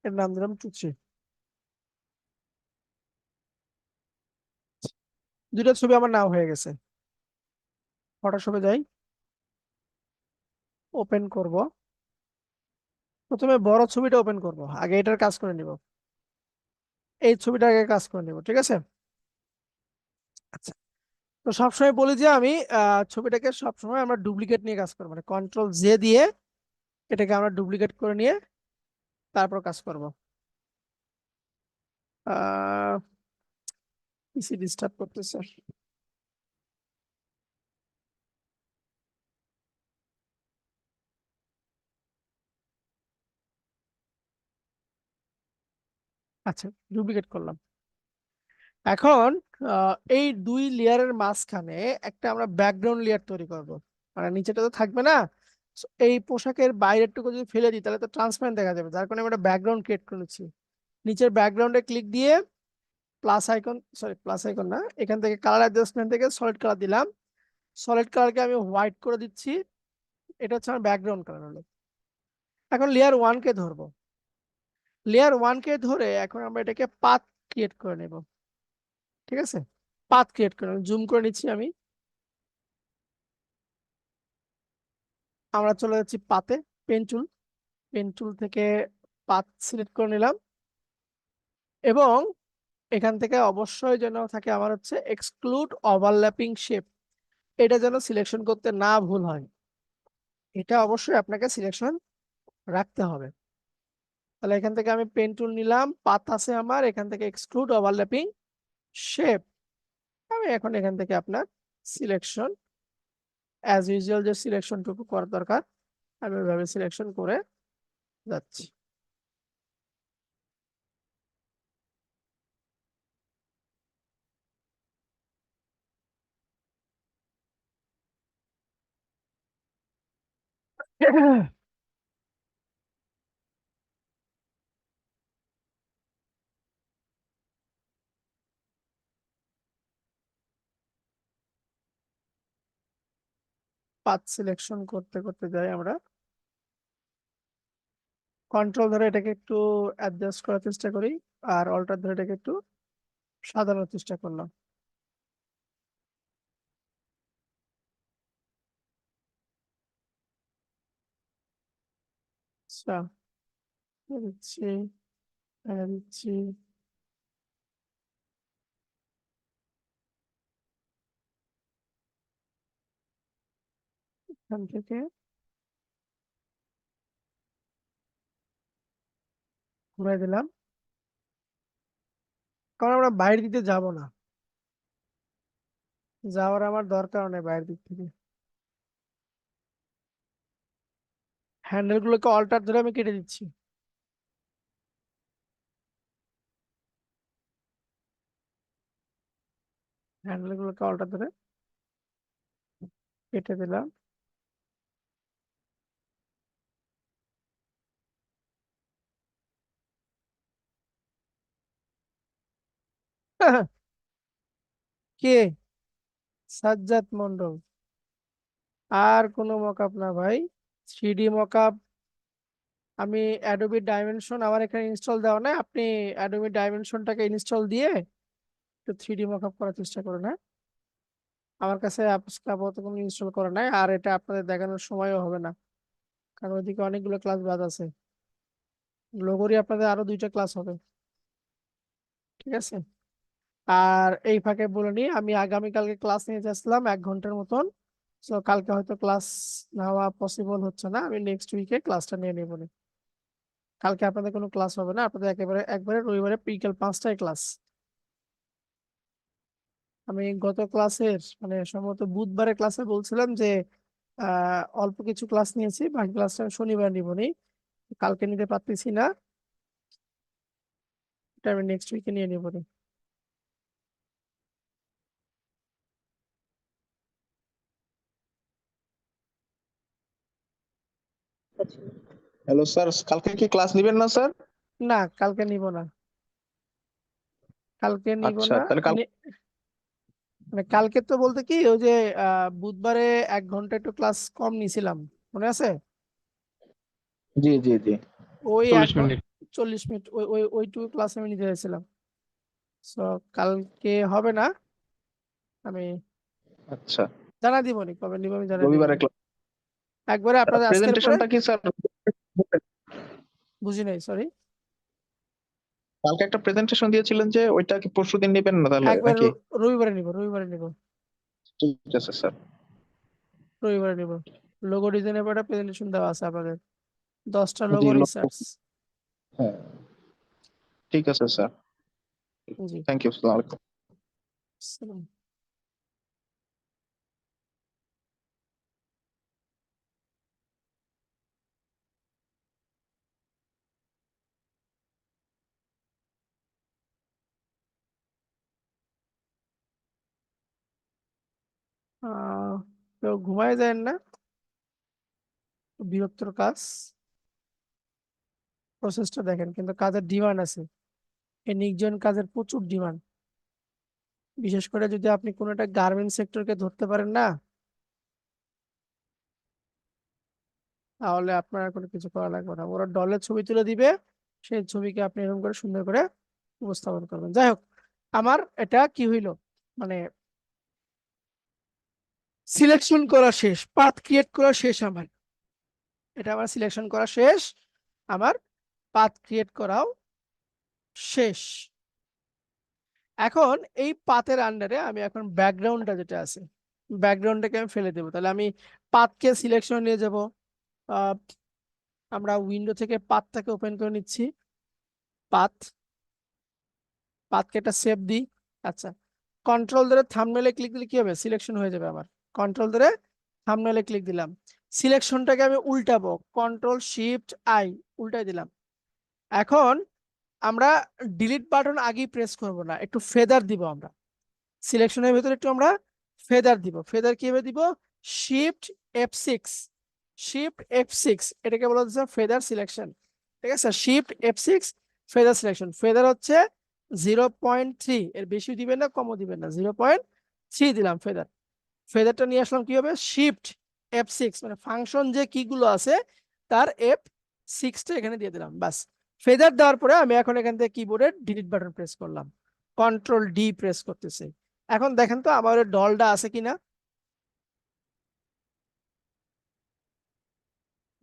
এর নাম দিলাম 2 3। দুইটা ছবি আমার নাও হয়ে গেছে। ফটোশপে যাই, ওপেন করব। প্রথমে বড় ছবিটা ওপেন করব, আগে এটার কাজ করে নিব। এই ছবিটা আগে কাজ করে নিব, ঠিক আছে? আচ্ছা, তো সবসময় বলি যে আমি ছবিটাকে সবসময় আমরা ডুপ্লিকেট নিয়ে কাজ করবো, মানে কন্ট্রোল জে দিয়ে এটাকে আমরা ডুপ্লিকেট করে নিয়ে তারপর কাজ করব। আহ পিসি ডিস্টার্ব করতেছে। আচ্ছা, ডুপ্লিকেট করলাম। এখন এই দুই লেয়ারের মাঝখানে একটা আমরা ব্যাকগ্রাউন্ড লেয়ার তৈরি করব। মানে নিচেটা তো থাকবে না, So, এই পোশাকের বাইরেরটুকু যদি ফেলে দিই তাহলে তো ট্রান্সপারেন্ট দেখা যাবে, যার কারণে আমরা ব্যাকগ্রাউন্ড ক্রিয়েট করেছি। নিচের ব্যাকগ্রাউন্ডে ক্লিক দিয়ে plus icon, sorry plus icon না, এখান থেকে কালার অ্যাডজাস্টমেন্ট থেকে সলিড কালার দিলাম। সলিড কালারকে আমি হোয়াইট করে দিচ্ছি। এটা হচ্ছে আমার ব্যাকগ্রাউন্ড কালার হলো। এখন লেয়ার ওয়ানকে ধরবো। লেয়ার ওয়ানকে ধরে এখন আমরা এটাকে পাথ ক্রিয়েট করে নেব, ঠিক আছে? পাথ ক্রিয়েট করে জুম করে নিচ্ছি আমি। আমরা চলে যাচ্ছি পাতে, পেন টুল, পেন টুল থেকে পাথ সিলেক্ট করে নিলাম। এবং এখান থেকে অবশ্যই যেন থাকে আমার হচ্ছে এক্সক্লুড ওভারল্যাপিং শেপ, এটা যেন সিলেকশন করতে না ভুল হয়। এটা অবশ্যই আপনাকে সিলেকশন রাখতে হবে। তাহলে এখান থেকে আমি পেন টুল নিলাম, পাথ আছে আমার, এখান থেকে এক্সক্লুড ওভারল্যাপিং শেপ। আমি এখন এখান থেকে আপনার সিলেকশন অ্যাজ ইউজুয়াল যে সিলেকশনটুকু করার দরকার, আমি ওইভাবে সিলেকশন করে যাচ্ছি। পাথ সিলেকশন করতে করতে যাই আমরা, কন্ট্রোল ধরে এটাকে একটু অ্যাডজাস্ট করার চেষ্টা করি, আর অল্টার ধরে এটাকে একটু সাজানোর চেষ্টা করলাম। আচ্ছা, দিচ্ছি, দিচ্ছি। এখান থেকে ঘুরাই দিলাম, কারণ আমরা বাইরের দিকে যাব না, যাওয়ার আমার দরকার নেই বাইরের দিক থেকে। হ্যান্ডেল গুলোকে অল্টার ধরে আমি কেটে দিচ্ছি। হ্যান্ডেল গুলোকে অল্টার ধরে কেটে দিলাম। কে? সাজ্জাদ মন্ডল? আর কোনো মকআপ না ভাই, 3D মকআপ। আমি অ্যাডোবি ডাইমেনশন আমার এখানে ইনস্টল দেওয়া নাই, আপনি অ্যাডোবি ডাইমেনশনটাকে ইনস্টল দিয়ে একটু 3D মকআপ করার চেষ্টা করুন। হ্যাঁ, আমার কাছে আপাতত কোনো ইনস্টল করা নাই, আর এটা আপনাদের দেখানোর সময়ও হবে না, কারণ ওইদিকে অনেকগুলো ক্লাস বাদ আছে। লোগোরই আপনাদের আরো 2টা ক্লাস হবে, ঠিক আছে? আর এই ফাঁকে বলে নিই, আমি আগামীকালকে ক্লাস নিয়ে যাচ্ছিলাম 1 ঘন্টার মতন। তো কালকে হয়তো ক্লাস নেওয়া পসিবল হচ্ছে না, আমি নেক্সট উইকে ক্লাসটা নিয়ে নেবো নি। কালকে আপনাদের কোনো ক্লাস হবে না, আপনাদের একবারে রবিবারে বিকেল 5টায় ক্লাস। আমি গত ক্লাসের মানে সম্ভবত বুধবারে ক্লাসে বলছিলাম যে অল্প কিছু ক্লাস নিয়েছি, বাকি ক্লাসটা আমি শনিবার নিব নি, কালকে নিতে পারতেছি না, এটা আমি নেক্সট উইকে নিয়ে নেবো নি। হ্যালো স্যার, কালকে কি ক্লাস নেবেন না স্যার? না, কালকে নিব না, কালকে নিব আচ্ছা, না। তাহলে কাল মানে কালকে তো বলতে কি, ওই যে বুধবারে 1 ঘন্টা একটু ক্লাস কম নিয়েছিলাম, মনে আছে? জি জি জি। ওই 40 মিনিট। 40 মিনিট ওই ওই ওইটুকু ক্লাস আমি নিতে চাইছিলাম। তো কালকে হবে না, আমি আচ্ছা, জানা দিব নি কবে নিব, আমি জানা দিব রবিবারে নি। ক্লাস। একবারে আপনাদের আজকের পরে। প্রেজেন্টেশনটা কি স্যার? বুঝি নাই, সরি। কালকে একটা প্রেজেন্টেশন দিয়েছিলেন যে, ওইটা কি পরশুদিন নেবেন না তাহলে একবারে নাকি? রবিবারে নিব, রবিবারে নিব, ঠিক আছে স্যার। রবিবারে নিব। লোগো ডিজাইনের পর একটা প্রেজেন্টেশন দেওয়া আছে আপনাদের, 10টা জি লোগো রিসার্চ। হ্যাঁ, ঠিক আছে স্যার। জি। Thank you sir. আসসালাম। কেউ ঘুমায় যায় না, বিরক্তর কাজ। প্রসেসটা দেখেন, কিন্তু কাজের ডিমান্ড আছে, এই নিকজন কাজের প্রচুর ডিমান্ড। বিশেষ করে যদি আপনি কোনো একটা গার্মেন্ট সেক্টরকে ধরতে পারেন না, তাহলে আপনার আর কোনো কিছু করা লাগবে না, ওরা ডলের ছবি তুলে দিবে, সেই ছবিকে আপনি এরকম করে সুন্দর করে উপস্থাপন করবেন। যাই হোক, আমার এটা কি হইলো, মানে সিলেকশন করা শেষ, পাথ ক্রিয়েট করা শেষ আমার, এটা আমার সিলেকশন করা শেষ, আমার পাথ ক্রিয়েট করাও শেষ। এখন এই পাথের আন্ডারে আমি এখন ব্যাকগ্রাউন্ডটা যেটা আছে, ব্যাকগ্রাউন্ডটাকে আমি ফেলে দেবো। তাহলে আমি পাথকে সিলেকশন নিয়ে যাব। আমরা উইন্ডো থেকে পাথটাকে ওপেন করে নিচ্ছি, পাথ, পাথকে একটা সেভ দিই। আচ্ছা, কন্ট্রোল ধরে থাম্বনেলে ক্লিক দিলে কি হবে, সিলেকশন হয়ে যাবে আমার। কন্ট্রোল ধরে থাম্বনেলে ক্লিক দিলাম, সিলেকশনটাকে আমি উল্টাবো, কন্ট্রোল শিফট আই, উল্টাই দিলাম। এখন আমরা ডিলিট বাটন আগেই প্রেস করব না, একটু ফেদার দিব আমরা, সিলেকশনের ভিতরে একটু আমরা ফেদার দিব। ফেদার কিভাবে দিব, শিফট F6, শিফট F6, এটাকে বলা হচ্ছে ফেদার সিলেকশন, ঠিক আছে? Shift F6 feather selection. Feather হচ্ছে 0.3, এর বেশি দিবেন না, কমও দিবেন না, 0.3 দিলাম ফেদার। ফেদারটা নিয়ে আসলাম কিভাবে, শিফট F6, মানে ফাংশন যে কিগুলো আছে তার F6টা এখানে দিয়ে দিলাম, বাস। ফেদার দেওয়ার পরে আমি এখন এখান থেকে কিবোর্ডের ডিলিট বাটন প্রেস করলাম, কন্ট্রোল ডি প্রেস করতেছি। এখন দেখেন তো আমার ওই ডলটা আছে কিনা,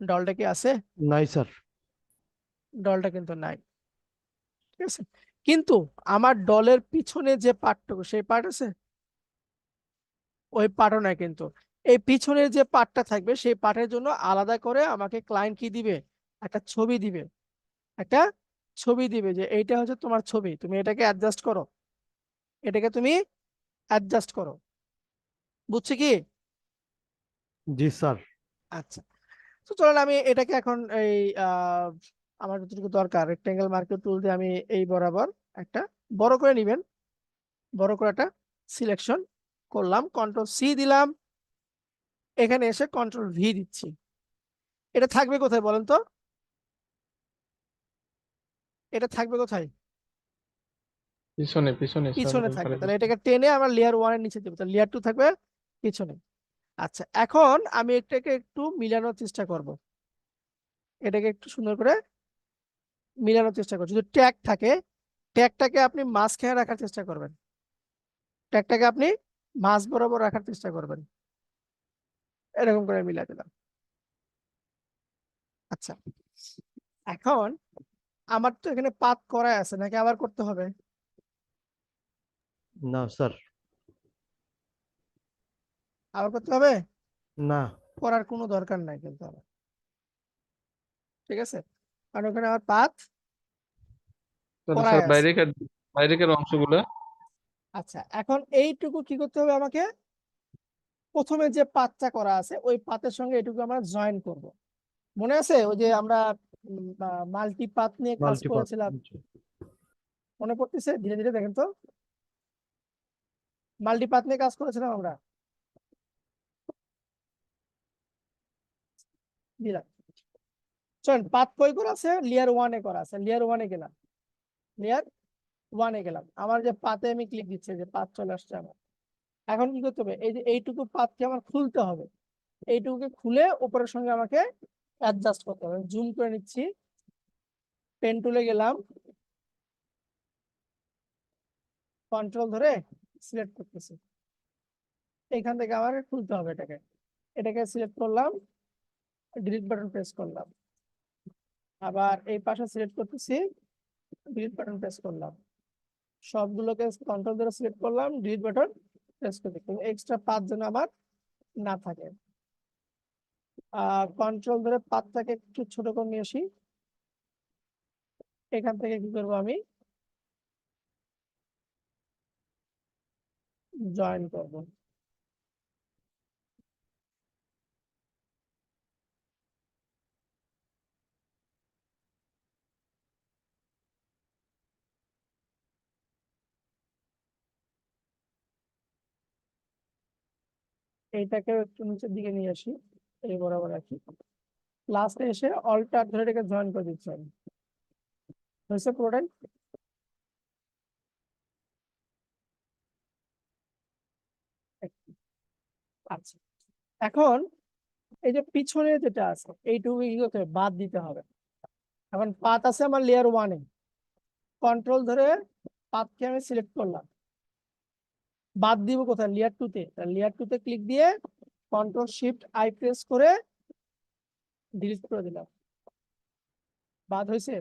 ডলটা কি আছে? নাই স্যার। ডলটা কিন্তু নাই, ঠিক আছে? কিন্তু আমার ডলের পিছনে যে পার্টটুকু, সেই পার্ট আছে, ওই পার্টও নাই কিন্তু। এই পিছনের যে পার্টটা থাকবে সেই পার্টের জন্য আলাদা করে আমাকে ক্লায়েন্ট কি দিবে, একটা ছবি দিবে, একটা ছবি দিবে যে এইটা হচ্ছে তোমার ছবি, তুমি এটাকে অ্যাডজাস্ট করো, এটাকে তুমি অ্যাডজাস্ট করো। বুঝছি কি? জি স্যার। আচ্ছা, তো চলেন আমি এটাকে এখন এই আহ, আমার যতটুকু দরকার রেক্টেঙ্গেল মার্কেট টুল দিয়ে আমি এই বরাবর একটা বড় করে নিবেন, বড় করে একটা সিলেকশন করলাম, কন্ট্রোল সি দিলাম, এখানে এসে কন্ট্রোল ভি দিচ্ছি। এটা থাকবে কোথায় বলেন তো? এটা থাকবে কোথায়? পিছনে পিছনে স্যার, পিছনে থাকবে। একবারে তাহলে পিছনে। এটাকে টেনে আমরা লেয়ার ওয়ান এর নিচে দেবো, তাহলে লেয়ার টু থাকবে পিছনে। আচ্ছা, এখন আমি এটাকে একটু মিলানোর চেষ্টা করব, এটাকে একটু সুন্দর করে মিলানোর চেষ্টা করছি। যদি ট্যাগ থাকে, ট্যাগটাকে আপনি মাঝখানে রাখার চেষ্টা করবেন, ট্যাগটাকে আপনি মাঝ বরাবর রাখার চেষ্টা করবেন, এরকম করে মিলাই দিলাম। আচ্ছা, এখন আমার তো এখানে পাত করা আছে, নাকি আবার করতে হবে? না স্যার। আবার করতে হবে? না। করার কোনো দরকার নাই কিন্তু আমার, ঠিক আছে, কারণ ওখানে আমার পাত তাহলে করাই স্যার আছে। বাইরেকার অংশগুলো। আচ্ছা, এখন এইটুকু কি করতে হবে আমাকে, প্রথমে যে পাতটা করা আছে ওই পাতের সঙ্গে এটুকু আমরা জয়েন করব। মনে আছে ওই যে আমরা মাল্টি পাত নিয়ে কাজ মাল্টিপাথ। করেছিলাম? মনে পড়তেছে? ধীরে ধীরে দেখেন তো, মাল্টি পাত নিয়ে কাজ করেছিলাম আমরা, দিলাম। চলেন, পাত কই করা আছে, লেয়ার ওয়ানে করা আছে, লেয়ার ওয়ানে গেলাম, লেয়ার ওয়ানে গেলাম, আমার যে পাতে আমি ক্লিক দিচ্ছি, যে পাত চলে আসছে আমার। এখন কি করতে হবে, এই যে এইটুকু পাতকে আমার খুলতে হবে, এইটুকুকে খুলে উপরের সঙ্গে আমাকে অ্যাডজাস্ট করতে হবে। জুম করে নিচ্ছি, পেন টুলে গেলাম, কন্ট্রোল ধরে সিলেক্ট করতেছি, এখান থেকে আমার খুলতে হবে এটাকে, এটাকে সিলেক্ট করলাম, ডিলিট বাটন প্রেস করলাম, আবার এই পাশে সিলেক্ট করতেছি, ডিলিট বাটন প্রেস করলাম, সবগুলোকে কন্ট্রোল ধরে সিলেক্ট করলাম, ডিলিট বাটন প্রেস করতে, এক্সট্রা পাথ যেন আমার না থাকে। কন্ট্রোল ধরে পাথটাকে একটু ছোট করে নিয়ে আসি, এখান থেকে কি করবো আমি, জয়েন করব। এইটাকে একটু নিচের দিকে নিয়ে আসি, এই বরাবর রাখি, লাস্টে এসে অল্টার ধরে এটাকে জয়েন করে দিচ্ছি আমি। হয়েছে পুরোটাই? আচ্ছা, এখন এই যে পিছনে যেটা আছে এইটুকু কি করতে হবে, বাদ দিতে হবে। এখন পাত আছে আমার লেয়ার ওয়ানে, কন্ট্রোল ধরে পাতকে আমি সিলেক্ট করলাম, বাদ দিব কোথায়, লেয়ার টু তে, লেয়ার টু তে ক্লিক দিয়ে কন্ট্রোল শিফট আই প্রেস করে ডিলিট করে দিলাম। বাদ হয়েছে?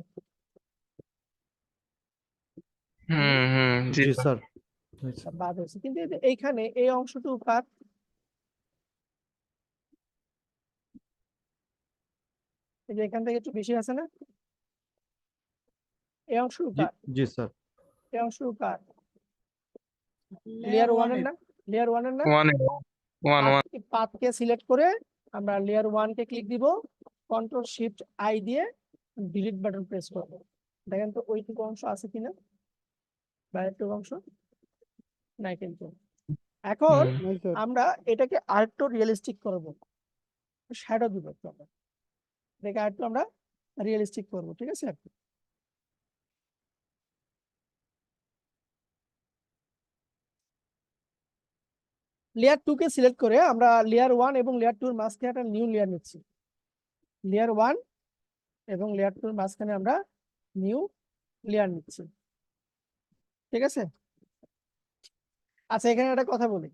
হুম হুম, জি জি স্যার। স্যার। বাদ হয়েছে, কিন্তু এই যে এইখানে এই অংশটুকু কার, এই যে এখান থেকে একটু বেশি আছে না, এই অংশটুকু জি কার, জি স্যার। এই অংশটুকু কার, লেয়ার ওয়ানের না, লেয়ার ওয়ানের না। One one one. পাথকে সিলেক্ট করে আমরা লেয়ার ওয়ান কে ক্লিক দিব, কন্ট্রোল শিফট আই দিয়ে ডিলিট বাটন প্রেস করব। দেখেন তো ওইটুকু অংশ আছে কিনা, বাইরের অংশ নাই কিন্তু। এখন হুম। নাই স্যার। আমরা এটাকে আরেকটু রিয়েলিস্টিক করব, শ্যাডো দিব একটু আমরা, এটাকে আরেকটু আমরা রিয়েলিস্টিক করব, ঠিক আছে। লেয়ার টু কে সিলেক্ট করে আমরা লেয়ার ওয়ান এবং লেয়ার টুর মাঝখানে একটা নিউ লেয়ার নিচ্ছি, লেয়ার ওয়ান এবং লেয়ার টুর মাঝখানে আমরা নিউ লেয়ার নিচ্ছি, ঠিক আছে। আচ্ছা, এখানে একটা কথা বলি,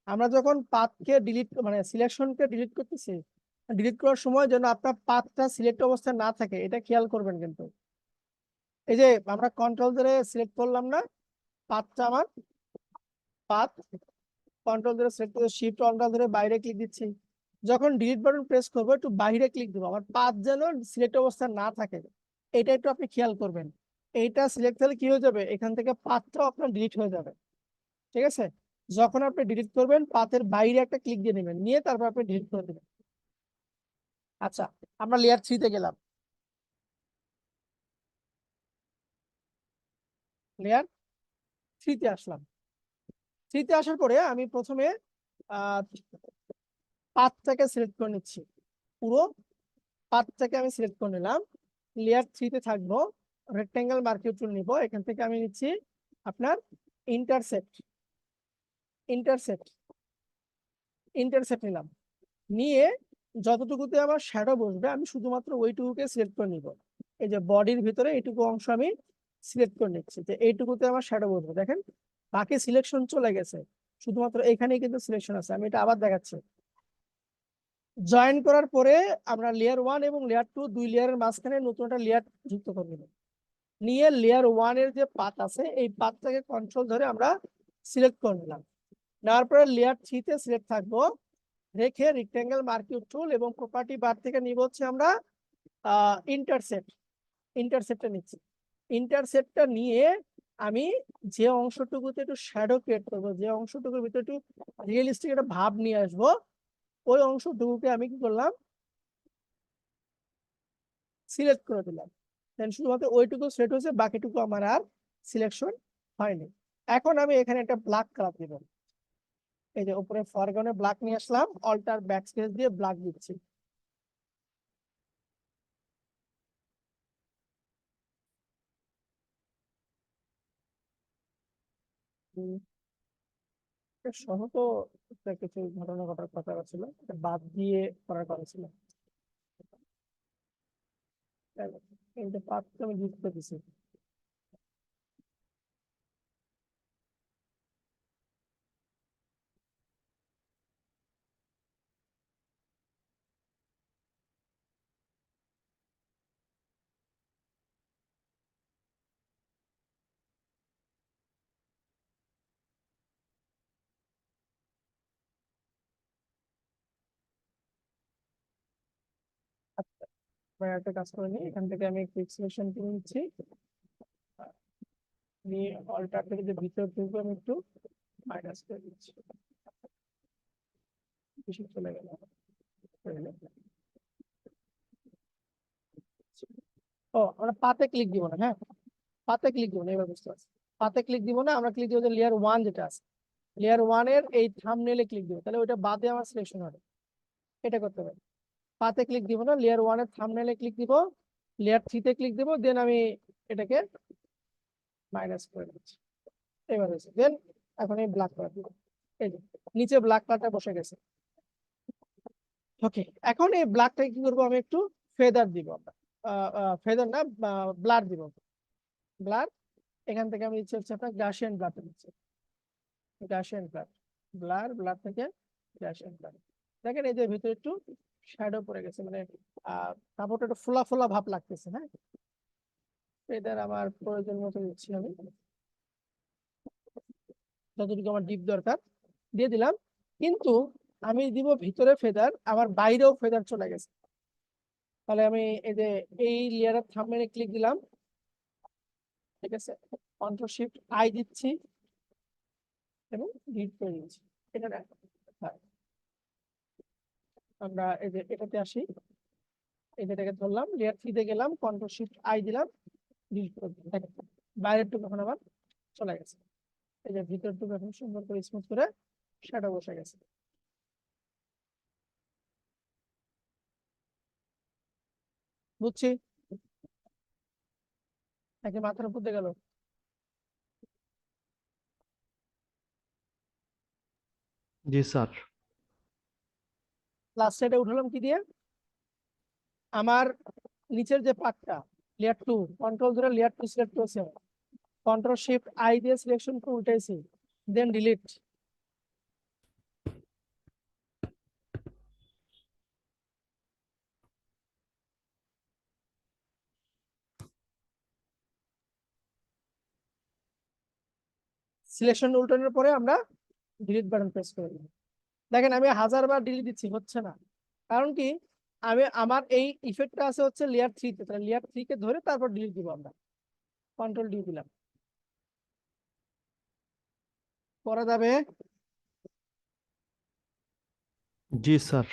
আমরা যখন পাথকে ডিলিট মানে সিলেকশনকে ডিলিট করতেছি, ডিলিট করার সময় যেন আপনার পাথটা সিলেক্ট অবস্থায় না থাকে, এটা খেয়াল করবেন কিন্তু। এই যে আমরা কন্ট্রোল ধরে সিলেক্ট করলাম না, পাথটা আমার পাথ কন্ট্রোল ধরে সিলেক্ট করে শিফট অল্টার ধরে বাইরে ক্লিক দিচ্ছি। যখন ডিলিট বাটন প্রেস করবো একটু বাইরে ক্লিক দেবো, আমার পাথ যেন সিলেক্ট অবস্থা না থাকে, এটা একটু আপনি খেয়াল করবেন। এইটা সিলেক্ট হলে কি হয়ে যাবে, এখান থেকে পাথটাও আপনার ডিলিট হয়ে যাবে। ঠিক আছে, যখন আপনি ডিলিট করবেন পাথের বাইরে একটা ক্লিক দিয়ে নেবেন, নিয়ে তারপর আপনি ডিলিট করে দেবেন। আচ্ছা, আমরা লেয়ার 3 তে গেলাম, লেয়ার 3 তে আসলাম। 3 তে আসার পরে আমি প্রথমে পাথটাকে সিলেক্ট করে নিচ্ছি, পুরো পাথটাকে আমি সিলেক্ট করে নিলাম। লেয়ার 3 তে থাকবো, রেক্টেঙ্গেল মার্কিং টুল নিব, এখান থেকে আমি নিচ্ছি আপনার ইন্টারসেপ্ট। ইন্টারসেপ্ট ইন্টারসেপ্ট নিলাম, নিয়ে যতটুকুতে আমার শ্যাডো বসবে আমি শুধুমাত্র ওইটুকুকে সিলেক্ট করে নিব। এই যে বডির ভিতরে এইটুকু অংশ আমি সিলেক্ট করে নিচ্ছি, যে এইটুকুতে আমার শ্যাডো বসবে। দেখেন বাকি সিলেকশন চলে গেছে, শুধুমাত্র এখানেই কিন্তু সিলেকশন আছে। আমি এটা আবার দেখাচ্ছি। জয়েন করার পরে আমরা লেয়ার 1 এবং লেয়ার 2 দুই লেয়ারের মাঝখানে নতুন একটা লেয়ার যুক্ত করে নেব। নিয়ে লেয়ার 1 এর যে পাত আছে এই পাতটাকে কন্ট্রোল ধরে আমরা সিলেক্ট করে নিলাম। নেওয়ার পরে লেয়ার 3 তে সিলেক্ট থাকবো, রেখে রেক্টেঙ্গেল মার্কিং টুল এবং প্রপার্টি বার থেকে নিব হচ্ছে আমরা ইন্টারসেপ্ট। ইন্টারসেপ্টটা নিচ্ছি। ইন্টারসেপ্টটা নিয়ে আমি যে অংশটুকুতে একটু শ্যাডো ক্রিয়েট করবো, যে অংশটুকুর ভিতরে একটু রিয়েলিস্টিক একটা ভাব নিয়ে আসবো, ওই অংশটুকুকে আমি কি করলাম, সিলেক্ট করে দিলাম। দেন শুধুমাত্র ওইটুকু সিলেক্ট হয়েছে, বাকিটুকু আমার আর সিলেকশন হয়নি। এখন আমি এখানে একটা ব্ল্যাক কালার দিব, এই যে উপরে ফরগ্রাউন্ডে ব্ল্যাক নিয়ে আসলাম, অল্টার ব্যাকস্পেস দিয়ে ব্ল্যাক দিচ্ছি। সহ তো একটা কিছু ঘটনা ঘটার কথা ছিল, এটা বাদ দিয়ে করার কথা ছিল। কিন্তু পাঁচ আমি যুক্ত দিছি। আচ্ছা, এবার একটা কাজ করে নিই, এখান থেকে আমি কুইক সিলেকশন করে নিচ্ছি, নিয়ে অল্টার থেকে যে ভিতর ঢুকবো আমি একটু মাইনাস করে দিচ্ছি, বেশি চলে গেল। ও, আমরা পাতে ক্লিক দিব না, হ্যাঁ পাতে ক্লিক দিব না, এবার বুঝতে পারছি। পাতে ক্লিক দিব না, আমরা ক্লিক দিব যে লেয়ার 1 যেটা আছে, লেয়ার 1 এর এই থাম্বনেইলে ক্লিক দিব, তাহলে ওইটা বাদে আমার সিলেকশন হবে। এটা করতে পারি। পাতে ক্লিক দিব না, লেয়ার 1 এর থাম্বনেইলে ক্লিক দিব, লেয়ার 3 তে ক্লিক দিব, দেন আমি এটাকে মাইনাস করে দিচ্ছি। এবার হয়েছে, দেন এখন এই ব্ল্যাক কালার দিব, এই যে নিচে ব্ল্যাক কালারটা বসে গেছে। ওকে, এখন এই ব্ল্যাকটাকে কি করবো, আমি একটু ফেদার দিব, ফেদার না, ব্লার দিব, ব্লার। এখান থেকে আমি ইচ্ছে হচ্ছে আপনার গাসিয়ান ব্লার দিচ্ছি, গাসিয়ান ব্লার, ব্লার, ব্লার থেকে গাসিয়ান ব্লার। দেখেন এই যে ভিতরে একটু শ্যাডো পড়ে গেছে, মানে কাপড়টা একটু ফোলা ফোলা ভাব লাগতেছে। হ্যাঁ, ফেদার আমার প্রয়োজন মতো দিচ্ছি আমি, যতটুকু আমার ডিপ দরকার দিয়ে দিলাম। কিন্তু আমি দিব ভিতরে ফেদার, আমার বাইরেও ফেদার চলে গেছে। তাহলে আমি এই যে এই লেয়ারের থাম্বনেইলে ক্লিক দিলাম, ঠিক আছে, কন্ট্রোল শিফট আই দিচ্ছি এবং ডিলিট করে দিচ্ছি। এটা না, হ্যাঁ, আমরা এই যে এটাতে আসি, এই যেটাকে ধরলাম, লেয়ার 3 তে গেলাম, কন্ট্রোল শিফট আই দিলাম, ডিলিট করে দিলাম। দেখেন বাইরের টুকু এখন আবার চলে গেছে, এই যে ভিতর টুকু এখন সুন্দর করে স্মুথ করে শ্যাডো বসে গেছে। বুঝছি, নাকি মাথার উপর দিয়ে গেল? জি স্যার। লাস্ট সাইডে উঠালাম কি দিয়ে, আমার নিচের যে পার্টটা লেয়ার 2, কন্ট্রোল ধরে লেয়ার 2 সিলেক্ট করেছে, কন্ট্রোল শিফট আই দিয়ে সিলেকশন করে উঠাইছি, দেন ডিলিট। সিলেকশন উল্টানোর পরে আমরা ডিলিট বাটন প্রেস করে দিবেন। দেখেন আমি 1000 বার ডিলিট দিচ্ছি, হচ্ছে না। কারণ কি, আমি আমার এই ইফেক্টটা আছে হচ্ছে লেয়ার 3 তে, তাহলে লেয়ার 3 কে ধরে তারপর ডিলিট দিব আমরা। কন্ট্রোল ডি দিলাম, করা যাবে। জি স্যার।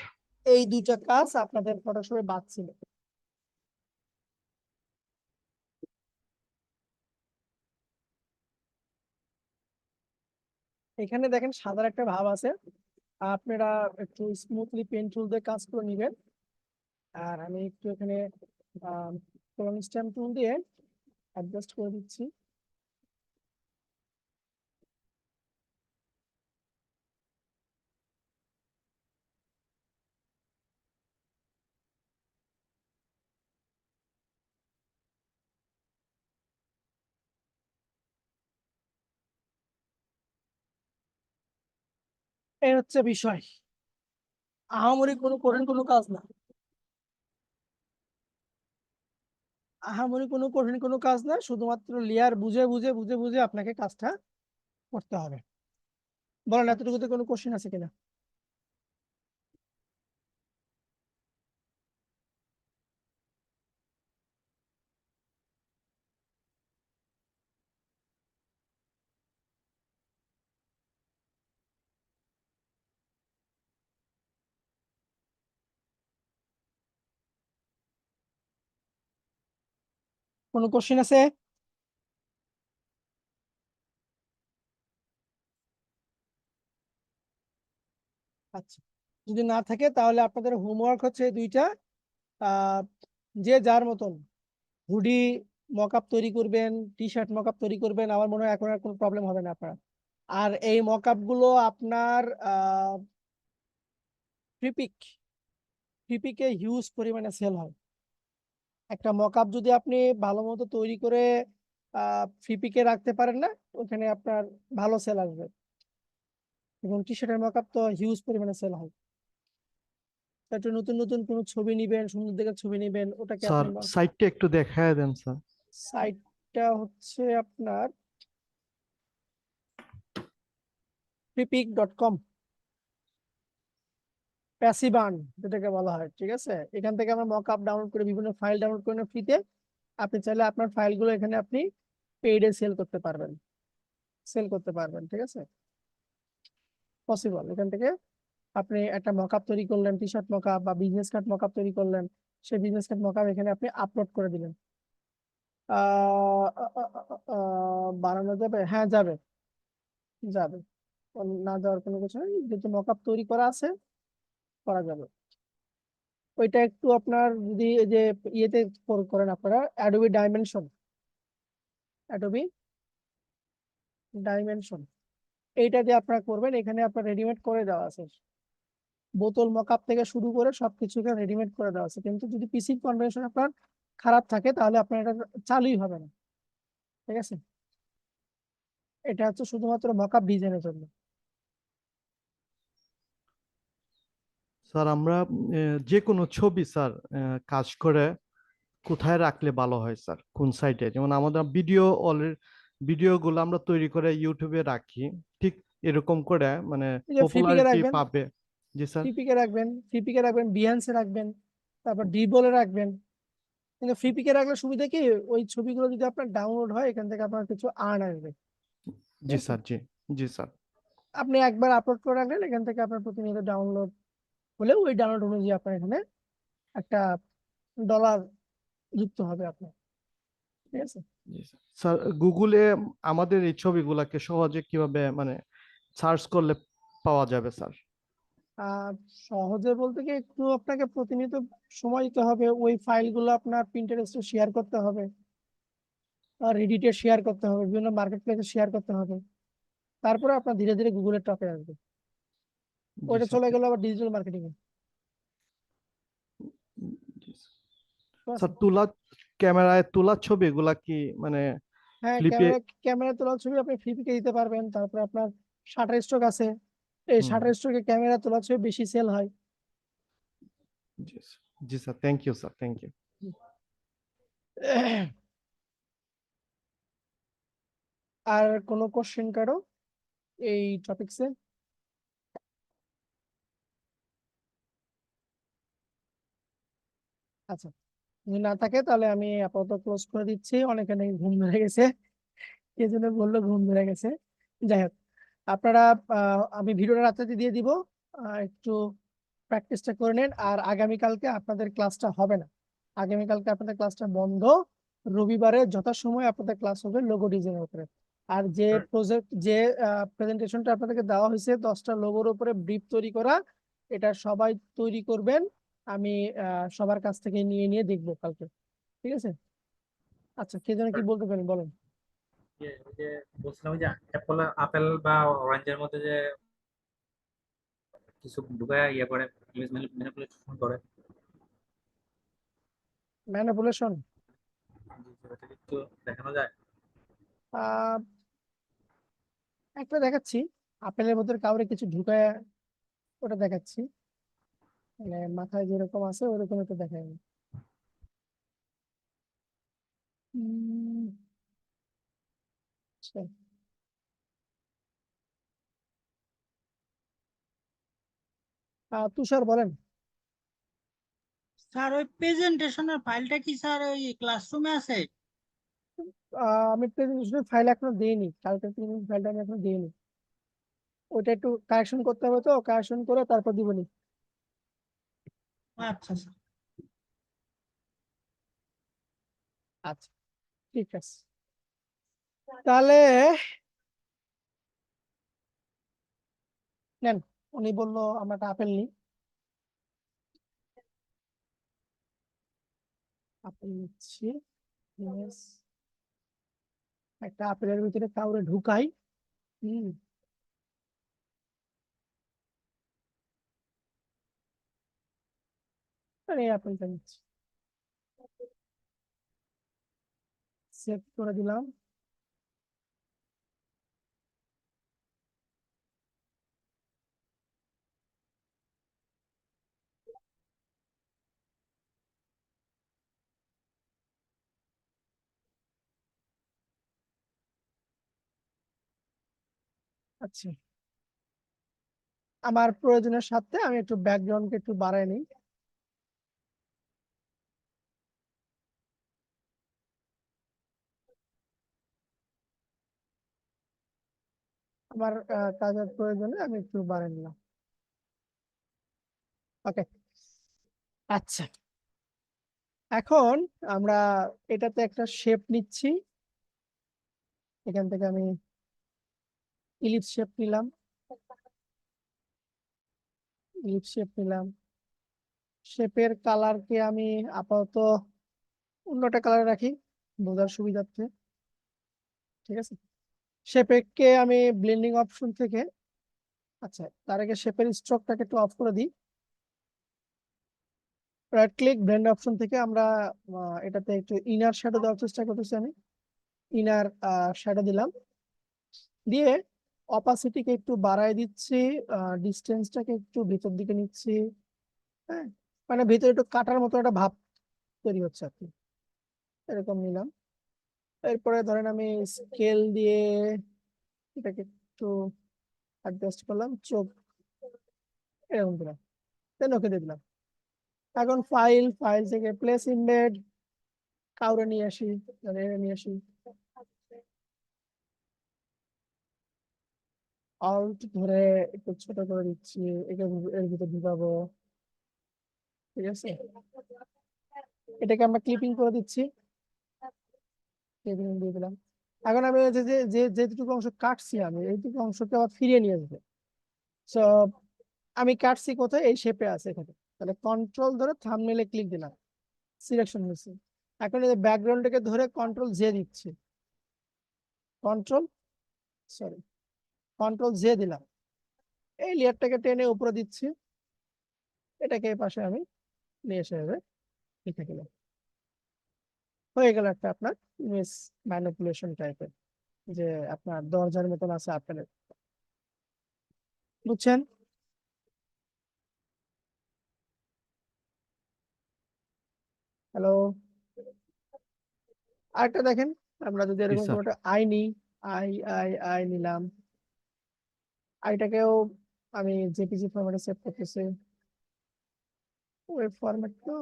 এই দুইটা কাজ আপনাদের ফটোশপে বাদ ছিল। এখানে দেখেন সাদার একটা ভাব আছে, আপনারা একটু স্মুথলি পেন টুল দিয়ে কাজ করে নিবেন। আর আমি একটু এখানে ক্রন স্ট্যাম্প টুল দিয়ে অ্যাডজাস্ট করে দিচ্ছি। এই হচ্ছে বিষয়, আহামরি কোনো কঠিন কোনো কাজ না। আহামরি কোনো কঠিন কোনো কাজ না, শুধুমাত্র লেয়ার বুঝে বুঝে বুঝে বুঝে আপনাকে কাজটা করতে হবে। বলেন এতটুকুতে কোনো কোশ্চেন আছে কিনা? কোনো কোশ্চেন আছে? আচ্ছা, যদি না থাকে তাহলে আপনাদের হোমওয়ার্ক হচ্ছে দুইটা। আহ যে যার মতন হুডি মকআপ তৈরি করবেন, টি শার্ট মকআপ তৈরি করবেন, আমার মনে হয় এখন আর কোনো প্রবলেম হবে না আপনার। আর এই মকআপ গুলো আপনার ফ্রিপিক ফ্রিপিকে হিউজ পরিমাণে সেল হয়। একটা মকআপ যদি আপনি ভালো মতো তৈরি করে ফ্রিপিকে রাখতে পারেন না, ওখানে আপনার ভালো সেল আসবে। এবং টি শার্টের মকআপ তো হিউজ পরিমাণে সেল হয়। একটা নতুন নতুন কোনো ছবি নিবেন, সুন্দর দেখে ছবি নিবেন, ওটাকে স্যার আপনি সাইটটা একটু দেখায় দেন স্যার। সাইটটা হচ্ছে আপনার freepik.com, প্যাসিভান যেটাকে বলা হয়, ঠিক আছে। এখান থেকে আমরা মকআপ ডাউনলোড করে বিভিন্ন ফাইল ডাউনলোড করে ফ্রিতে, আপনি চাইলে আপনার ফাইলগুলো এখানে আপনি পেইডে সেল করতে পারবেন, ঠিক আছে। পসিবল। এখান থেকে আপনি একটা মকআপ তৈরি করলেন, টি শার্ট মকআপ বা বিজনেস কার্ড মকআপ তৈরি করলেন, সেই বিজনেস কার্ড মকআপ এখানে আপনি আপলোড করে দিলেন। বানানো যাবে? হ্যাঁ যাবে, যাবে। না যাওয়ার কোনো কিছু নেই, যেহেতু মকআপ তৈরি করা আছে, করা যাবে। ওইটা একটু আপনার যদি এই যে ইয়েতে করেন আপনারা, অ্যাডোবি ডাইমেনশন, এইটা দিয়ে আপনারা করবেন। এখানে আপনার রেডিমেড করে দেওয়া আছে, বোতল মকআপ থেকে শুরু করে সবকিছু এখানে রেডিমেড করে দেওয়া আছে। কিন্তু যদি পিসি কনফিগারেশন আপনার খারাপ থাকে তাহলে আপনার এটা চালুই হবে না, ঠিক আছে। এটা হচ্ছে শুধুমাত্র মকআপ ডিজাইনের জন্য। স্যার আমরা যে কোনো ছবি স্যার কাজ করে কোথায় রাখলে ভালো হয় স্যার, কোন সাইটে? যেমন আমাদের ভিডিও গুলো আমরা তৈরি করে ইউটিউবে রাখি, ঠিক এরকম করে মানে এই যে ফ্রিপিকে পপুলারিটি রাখবেন, পাবে। জি স্যার। ফ্রিপিকে রাখবেন, বিহান্সে রাখবেন, তারপর ডিবলে রাখবেন। কিন্তু ফ্রিপিকে রাখলে সুবিধা কি, ওই ছবিগুলো যদি আপনার ডাউনলোড হয় এখান থেকে আপনার কিছু আর্ন আসবে, ঠিক জি আছে। স্যার। জি। জি স্যার। আপনি একবার আপলোড করে রাখলেন, এখান থেকে আপনার প্রতিনিয়ত ডাউনলোড হলে ওই ডাউনলোড অনুযায়ী আপনার এখানে একটা ডলার যুক্ত হবে আপনার, ঠিক আছে। জি স্যার। স্যার গুগলে আমাদের এই ছবিগুলাকে সহজে কিভাবে মানে সার্চ করলে পাওয়া যাবে স্যার? আর সহজে বলতে কি, একটু আপনাকে প্রতিনিয়ত সময় দিতে হবে, ওই ফাইলগুলো আপনার প্রিন্টারেস্টে শেয়ার করতে হবে, আর রেডিটে শেয়ার করতে হবে, বিভিন্ন মার্কেট প্লেসে শেয়ার করতে হবে। তারপরে আপনার ধীরে ধীরে গুগলের টপে আসবে। জি ওইটা স্যার। চলে গেল আবার ডিজিটাল মার্কেটিং এ, জি স্যার। ঠিক আছে। স্যার ক্যামেরায় তোলা ছবিগুলা কি মানে হ্যাঁ, ফ্লিপে? ক্যামেরা তোলা ছবি আপনি ফ্লিপিকে দিতে পারবেন। তারপরে আপনার শাটার স্টক আছে, এই হুম। শাটার স্টকে ক্যামেরা তোলা ছবি বেশি সেল হয়। জি স্যার। জি sir, thank you sir, thank you. আর কোনো কোশ্চেন কারো এই টপিকসে? আচ্ছা, যদি না থাকে তাহলে আমি আপাতত ক্লোজ করে দিচ্ছি। অনেকে নাকি ঘুম ধরে গেছে, কে যেন বললো ঘুম ধরে গেছে। যাই হোক, আপনারা আমি ভিডিওটা রাত্রে দিয়ে দিব, একটু প্র্যাকটিসটা করে নেন। আর আগামীকালকে আপনাদের ক্লাসটা হবে না, আগামীকালকে আপনাদের ক্লাসটা বন্ধ। রবিবারে যথাসময়ে আপনাদের ক্লাস হবে লোগো ডিজাইনের উপরে। আর যে প্রজেক্ট, যে প্রেজেন্টেশনটা আপনাদেরকে দেওয়া হয়েছে 10টা লোগোর উপরে ব্রিফ তৈরি করা, এটা সবাই তৈরি করবেন। আমি সবার কাছ থেকে নিয়ে নিয়ে দেখবো কালকে, ঠিক আছে? আচ্ছা, কে যেন কি বলতে পারেন, বলেন। ওই যে বলছিলাম ওই যে আপেল বা অরেঞ্জের মধ্যে যে কিছু ঢুকায় ইয়ে করে, ইমেজ ম্যানিপুলেশন করে, ম্যানিপুলেশন? ওটা কি একটু দেখানো যায়? আহ একটা দেখাচ্ছি, আপেলের ভিতরে কাউরে কিছু ঢুকায়, ওটা দেখাচ্ছি। মানে মাথায় যেরকম আছে ওরকম একটু দেখাই। উম, আচ্ছা। তুষার বলেন। স্যার ওই প্রেজেন্টেশনের ফাইলটা কি স্যার ওই ক্লাসরুমে আছে? আমি প্রেজেন্টেশনের ফাইল এখনো দিইনি, কালকে প্রেজেন্টেশন ফাইলটা আমি এখনো দিইনি। ওটা একটু কারেকশন করতে হবে, তো কারেকশন করে তারপর দিবনি। আচ্ছা স্যার। আচ্ছা, ঠিক আছে। তাহলে নেন, উনি বললো আমরা একটা আপেল নিই। আপেল নিচ্ছি। Yes, একটা আপেলের ভিতরে কাউরে ঢুকাই। হম, আর এই আপেলটা নিচ্ছি, সেভ করে দিলাম। আচ্ছা, আমার প্রয়োজনের সাথে আমি একটু ব্যাকগ্রাউন্ডকে একটু বাড়াই নিই। আমার কাজের প্রয়োজনে আমি একটু বাড়াই নিলাম। ওকে, আচ্ছা। এখন আমরা এটাতে একটা শেপ নিচ্ছি। এখান থেকে আমি ইলিপস শেপ নিলাম, ইলিপস শেপ নিলাম। শেপের কালারকে আমি আপাতত অন্যটা কালার রাখি বোঝার সুবিধার্থে, ঠিক আছে? শেপকে আমি ব্লেন্ডিং অপশন থেকে, আচ্ছা তার আগে শেপের স্ট্রোকটাকে একটু অফ করে দিই। রাইট ক্লিক, ব্লেন্ড অপশন থেকে আমরা এটাতে একটু ইনার শ্যাডো দেওয়ার চেষ্টা করতেছি। আমি ইনার শ্যাডো দিলাম, দিয়ে অপাসিটিকে একটু বাড়ায় দিচ্ছি, ডিস্টেন্সটাকে একটু ভিতর দিকে নিচ্ছি। হ্যাঁ, মানে ভিতরে একটু কাটার মতো একটা ভাব তৈরি হচ্ছে আর কি, এরকম নিলাম। এরপরে ধরেন আমি স্কেল দিয়ে এটাকে একটু অ্যাডজাস্ট করলাম, চোখ এরকম দিলাম, দেন ওকে দিয়ে দিলাম। এখন ফাইল, ফাইল থেকে প্লেস ইমবেড কাউরে নিয়ে আসি, মানে নিয়ে আসি, অল্ট ধরে একটু ছোট করে দিচ্ছি, একে এর ভিতর ঢুকাবো, ঠিক আছে? এটাকে আমরা ক্লিপিং করে দিচ্ছি, ক্লিপিং দিয়ে দিলাম। এখন আমি যে যে যে যেটুকু অংশ কাটছি আমি এইটুকু অংশকে আবার ফিরিয়ে নিয়ে আসবো। সো আমি কাটছি কোথায়, এই শেপে আছে এখানে। তাহলে কন্ট্রোল ধরে থাম্বনেইলে ক্লিক দিলাম, সিলেকশন হয়েছে। এখন এই ব্যাকগ্রাউন্ডটাকে ধরে কন্ট্রোল জে দিচ্ছি, কন্ট্রোল সরি কন্ট্রোল জে দিলাম। এই লেয়ারটাকে টেনে উপরে দিচ্ছি, এটাকে এই পাশে আমি নিয়ে এসে হবে, লিখে দিলাম। হয়ে গেল একটা আপনার ইমেজ ম্যানিপুলেশন টাইপের, যে আপনার দরজার মতন আছে আপনার, বুঝছেন? হ্যালো, আরেকটা দেখেন, আমরা যদি জি এরকম স্যার। কোনো একটা আই নিই, আই আই আই নিলাম, আইটাকেও আমি জেপিজি ফরম্যাটে সেভ করতেছি। ওয়েব ফরম্যাট তো,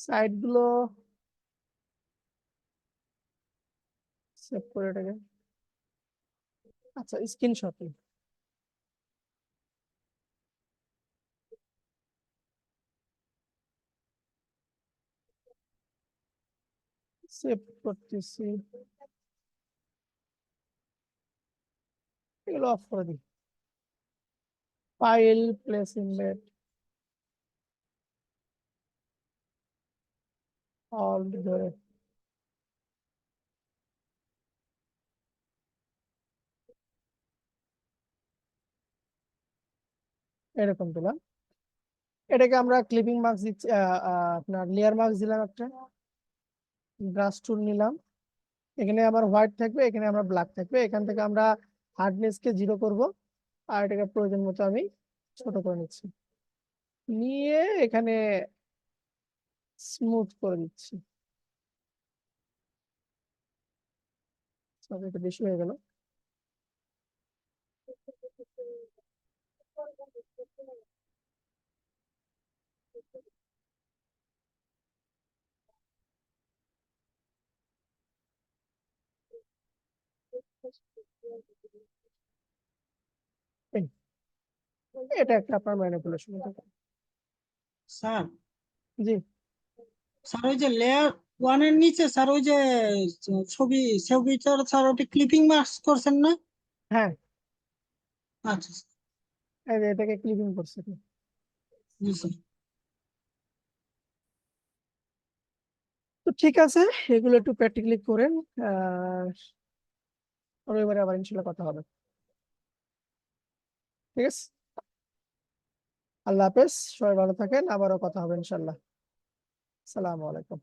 সাইড গুলো সেভ করে এটাকে, আচ্ছা স্ক্রিনশট সেভ করতেছি, এগুলো অফ করে দিই। ফাইল প্লেস ইনলেট অল ধরে এরকম দিলাম। এটাকে আমরা ক্লিপিং মার্কস দিচ্ছি, আপনার লেয়ার মার্কস দিলাম একটা, ব্রাশ টুল নিলাম, এখানে আমার হোয়াইট থাকবে, এখানে আমরা ব্ল্যাক থাকবে, এখান থেকে আমরা হার্ডনেস কে 0 করব, আর এটাকে প্রয়োজন মতো আমি ছোট করে নিচ্ছি, নিয়ে এখানে স্মুথ করে দিচ্ছি। সব এটা বেশি হয়ে গেল। এই, এটা একটা আপনার ম্যানিপুলেশন। স্যার জি স্যার ওই যে লেয়ার ওয়ানের নিচে স্যার ওই যে ছবিটার স্যার ওটা ক্লিপিং মার্কস করছেন না? হ্যাঁ, আচ্ছা এই যে এটাকে ক্লিপিং করছি। জি স্যার। তো ঠিক আছে, এগুলো একটু প্র্যাকটিক্যালি করেন, আর রবিবারে আবার ইনশাল্লাহ কথা হবে। ঠিক আছে, আল্লাহ হাফেজ, সবাই ভালো থাকেন, আবারও কথা হবে ইনশাল্লাহ। আসসালামু আলাইকুম।